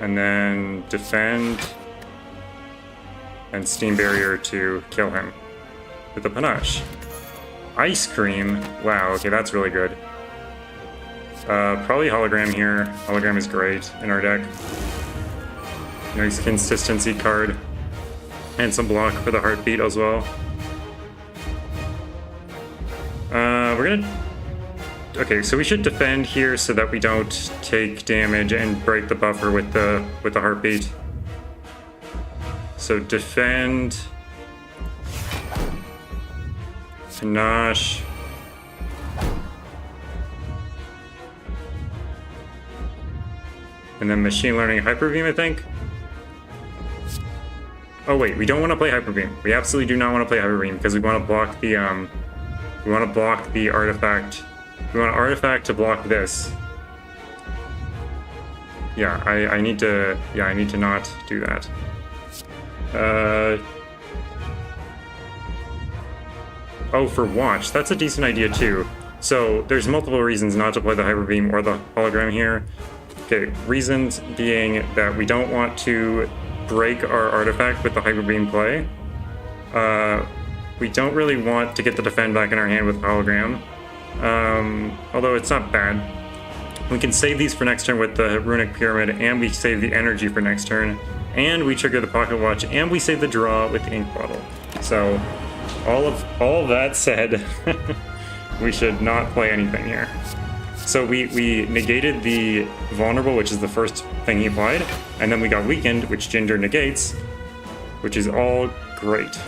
And then defend. And Steam Barrier to kill him with the Panache. Ice Cream. Wow, okay, that's really good. Probably hologram here. Hologram is great in our deck. Nice consistency card. And some block for the Heartbeat as well. We're gonna... Okay, so we should defend here so that we don't take damage and break the buffer with the Heartbeat. So defend... Panache... And then Machine Learning Hyper Beam, I think? Oh wait, we don't want to play Hyper Beam. We absolutely do not want to play Hyper Beam because we want to block the, we want to block the artifact. We want an artifact to block this. Yeah, I need to... Yeah, I need to not do that. Oh, for Watch. That's a decent idea, too. So, there's multiple reasons not to play the Hyper Beam or the Hologram here. Okay, reasons being that we don't want to break our artifact with the Hyper Beam play. We don't really want to get the defend back in our hand with Hologram. Although it's not bad. We can save these for next turn with the Runic Pyramid, and we save the energy for next turn, and we trigger the Pocket Watch, and we save the draw with the Ink Bottle. So, all of that said, we should not play anything here. So we negated the Vulnerable, which is the first thing he applied, and then we got Weakened, which Ginger negates, which is all great.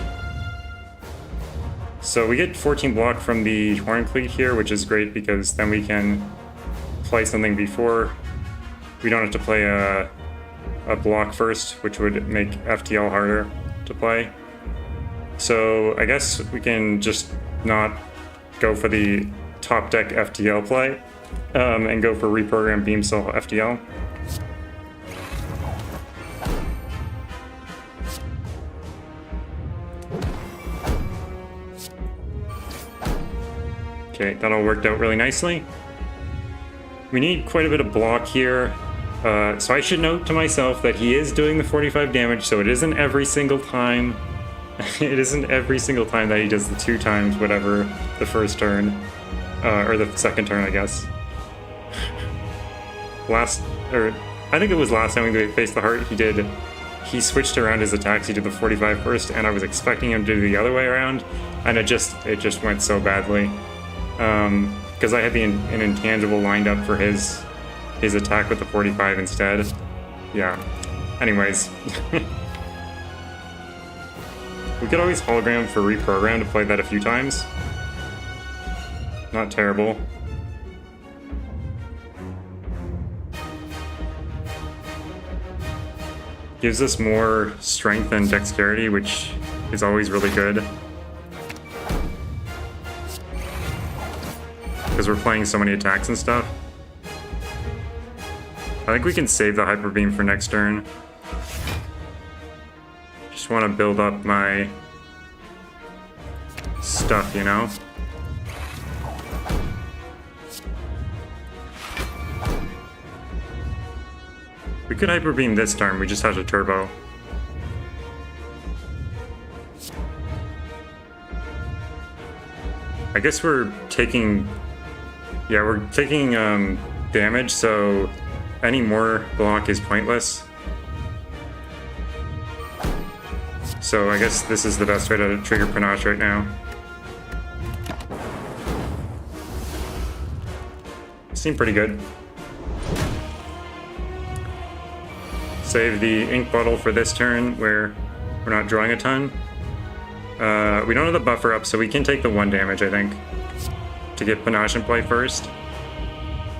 So we get 14 block from the Horncleat here, which is great because then we can play something before. We don't have to play a block first, which would make FTL harder to play. So I guess we can just not go for the top deck FTL play and go for reprogram Beam Cell FTL. Okay, that all worked out really nicely. We need quite a bit of block here. So I should note to myself that he is doing the 45 damage, so it isn't every single time. It isn't every single time that he does the 2 times whatever the first turn. Or the second turn, I guess. I think it was last time we faced the heart, he switched around his attacks, he did the 45 first, and I was expecting him to do the other way around, and it just went so badly. Because I had an intangible lined up for his attack with the 45 instead. Yeah. Anyways. We could always hologram for reprogram to play that a few times. Not terrible. Gives us more strength and dexterity, which is always really good. Because we're playing so many attacks and stuff. I think we can save the Hyper Beam for next turn. Just want to build up my stuff, you know? We could Hyper Beam this turn, we just have to turbo. I guess we're taking... Yeah, we're taking damage, so any more block is pointless. So I guess this is the best way to trigger Panache right now. Seemed pretty good. Save the ink bottle for this turn where we're not drawing a ton. We don't have the buffer up, so we can take the 1 damage, I think, to get Panache in play first.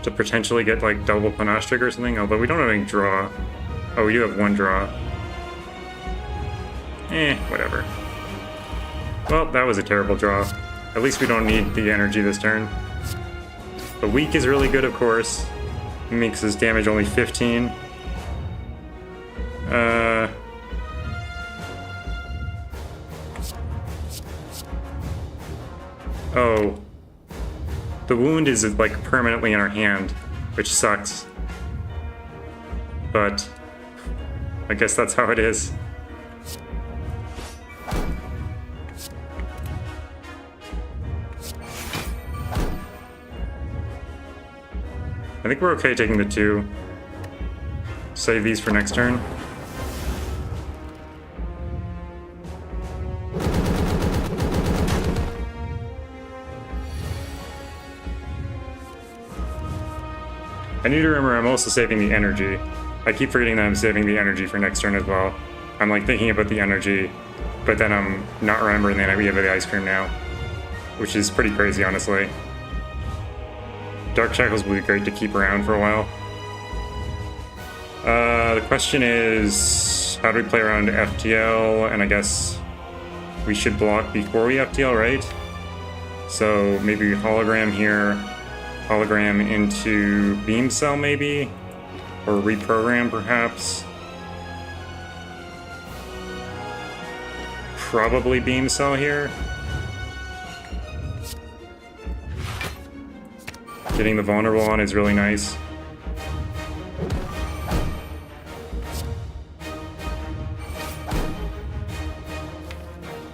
To potentially get like double Panache trigger or something, although we don't have any draw. Oh, we do have 1 draw. Whatever. Well, that was a terrible draw. At least we don't need the energy this turn. The weak is really good, of course. It makes his damage only 15. Oh. The wound is like permanently in our hand, which sucks. But I guess that's how it is. I think we're okay taking the 2. Save these for next turn. I need to remember I'm also saving the energy. I keep forgetting that I'm saving the energy for next turn as well. I'm like thinking about the energy, but then I'm not remembering that we have the ice cream now. Which is pretty crazy, honestly. Dark Shackles will be great to keep around for a while. The question is, how do we play around FTL? And I guess we should block before we FTL, right? So maybe hologram here, hologram into Beam Cell maybe? Or reprogram perhaps? Probably Beam Cell here. Getting the vulnerable on is really nice.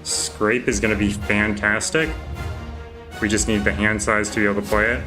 Scrape is going to be fantastic. We just need the hand size to be able to play it.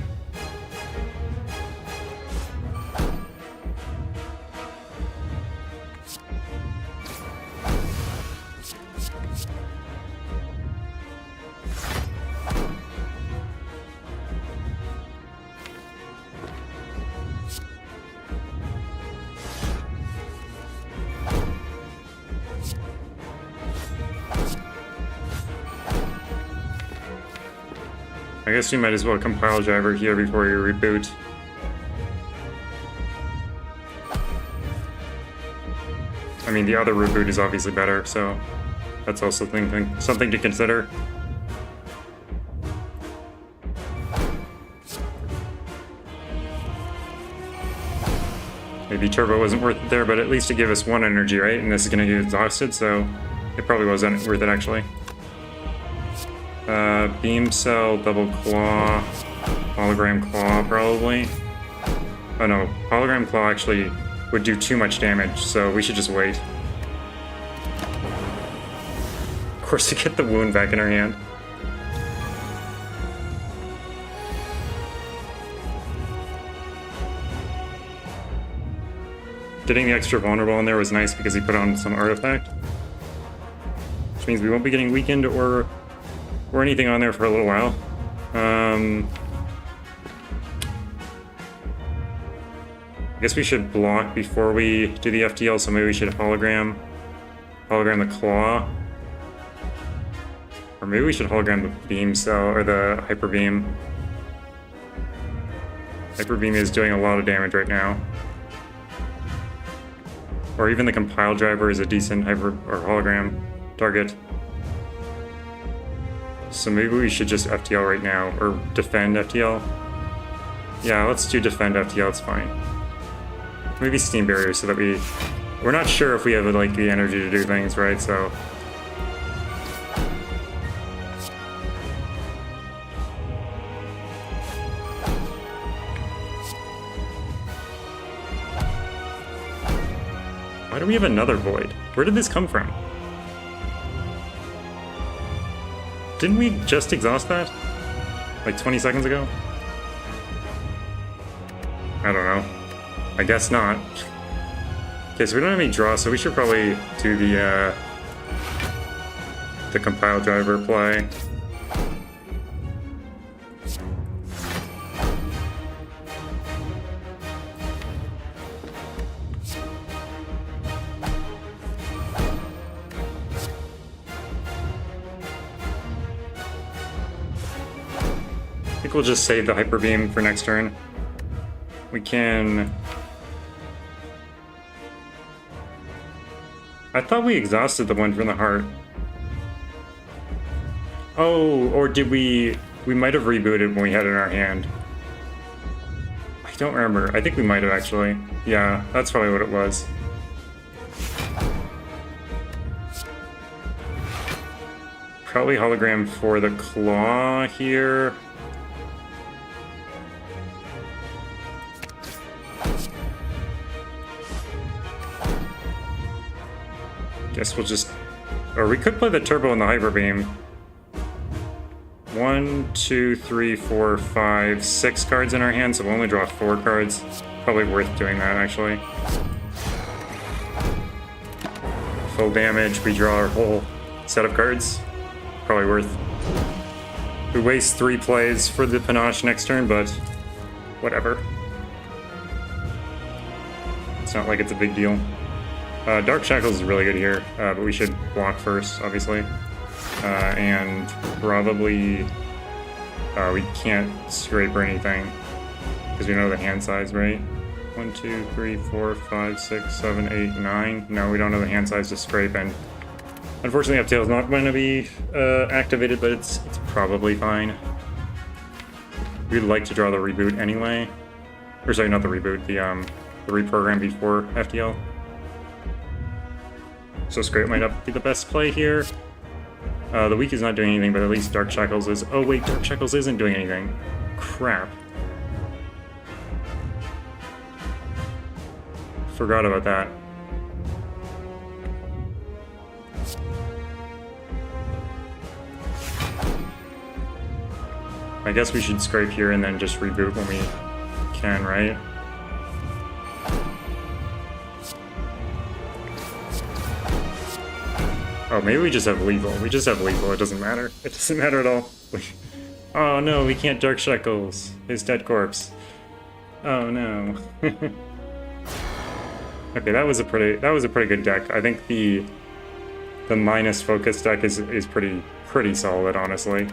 I guess you might as well compile driver here before you reboot. I mean, the other reboot is obviously better, so that's also something to consider. Maybe turbo wasn't worth it there, but at least it gave us 1 energy, right? And this is going to get exhausted, so it probably wasn't worth it, actually. Beam Cell, Double Claw, Hologram Claw, probably. Oh no, Hologram Claw actually would do too much damage, so we should just wait. Of course, to get the wound back in our hand. Getting the extra vulnerable in there was nice because he put on some artifact. Which means we won't be getting weakened or anything on there for a little while. I guess we should block before we do the FTL, so maybe we should hologram the claw. Or maybe we should hologram the beam cell, or the hyper beam. Hyper beam is doing a lot of damage right now. Or even the compile driver is a decent hyper or hologram target. So maybe we should just FTL right now, or defend FTL. Yeah, let's do defend FTL, it's fine. Maybe steam barrier so that we're not sure if we have like the energy to do things, right? So why do we have another void? Where did this come from? Didn't we just exhaust that? Like 20 seconds ago? I don't know. I guess not. Okay, so we don't have any draw, so we should probably do the compile driver play. I think we'll just save the hyper beam for next turn. We can... I thought we exhausted the one from the heart. Oh, or did we... We might have rebooted when we had it in our hand. I don't remember. I think we might have actually. Yeah, that's probably what it was. Probably hologram for the claw here. Guess we'll just... Or we could play the turbo and the hyper beam. 1, 2, 3, 4, 5, 6 cards in our hand, so we'll only draw 4 cards. Probably worth doing that, actually. Full damage, we draw our whole set of cards. Probably worth... We waste 3 plays for the panache next turn, but whatever. It's not like it's a big deal. Dark Shackles is really good here, but we should block first, obviously. And probably we can't scrape or anything, because we know the hand size, right? 1, 2, 3, 4, 5, 6, 7, 8, 9. No, we don't know the hand size to scrape, and unfortunately FTL is not going to be activated, but it's probably fine. We'd like to draw the reboot anyway. Or sorry, not the reboot, the reprogram before FTL. So Scrape might not be the best play here. The Weak is not doing anything, but at least Dark Shackles is... Oh wait, Dark Shackles isn't doing anything. Crap. Forgot about that. I guess we should Scrape here and then just reboot when we can, right? Oh, maybe we just have lethal. We just have lethal. It doesn't matter. It doesn't matter at all. Oh no, we can't Dark Shackles his dead corpse. Oh no. Okay, that was a pretty good deck. I think the minus focus deck is pretty solid, honestly.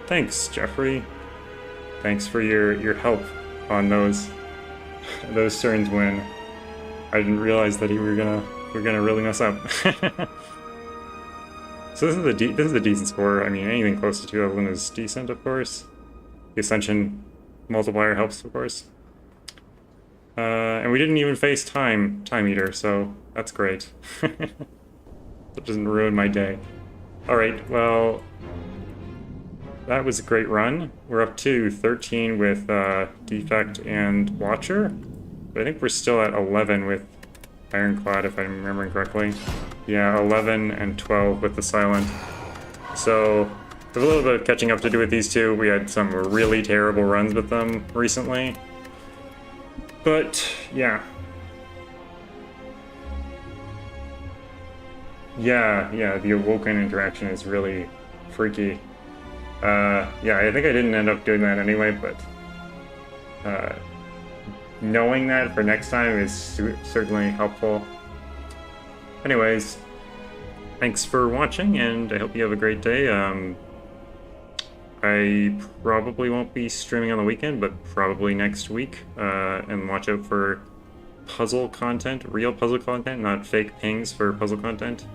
Thanks, Jeffrey. Thanks for your help on those turns when I didn't realize that we're gonna really mess up. So this is a decent score. I mean, anything close to 2 Evelyn is decent, of course. The Ascension multiplier helps, of course. And we didn't even face Time Eater, so that's great. That doesn't ruin my day. Alright, well... that was a great run. We're up to 13 with Defect and Watcher. But I think we're still at 11 with Ironclad, if I'm remembering correctly. Yeah, 11 and 12 with the Silent. So, we have a little bit of catching up to do with these two. We had some really terrible runs with them recently. But, yeah. Yeah, the Awoken interaction is really freaky. Yeah, I think I didn't end up doing that anyway, but knowing that for next time is certainly helpful. Anyways, thanks for watching, and I hope you have a great day. I probably won't be streaming on the weekend, but probably next week, and watch out for puzzle content, real puzzle content, not fake pings for puzzle content.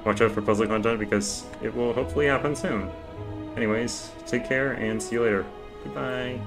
Watch out for puzzle content because it will hopefully happen soon. Anyways, take care and see you later. Goodbye.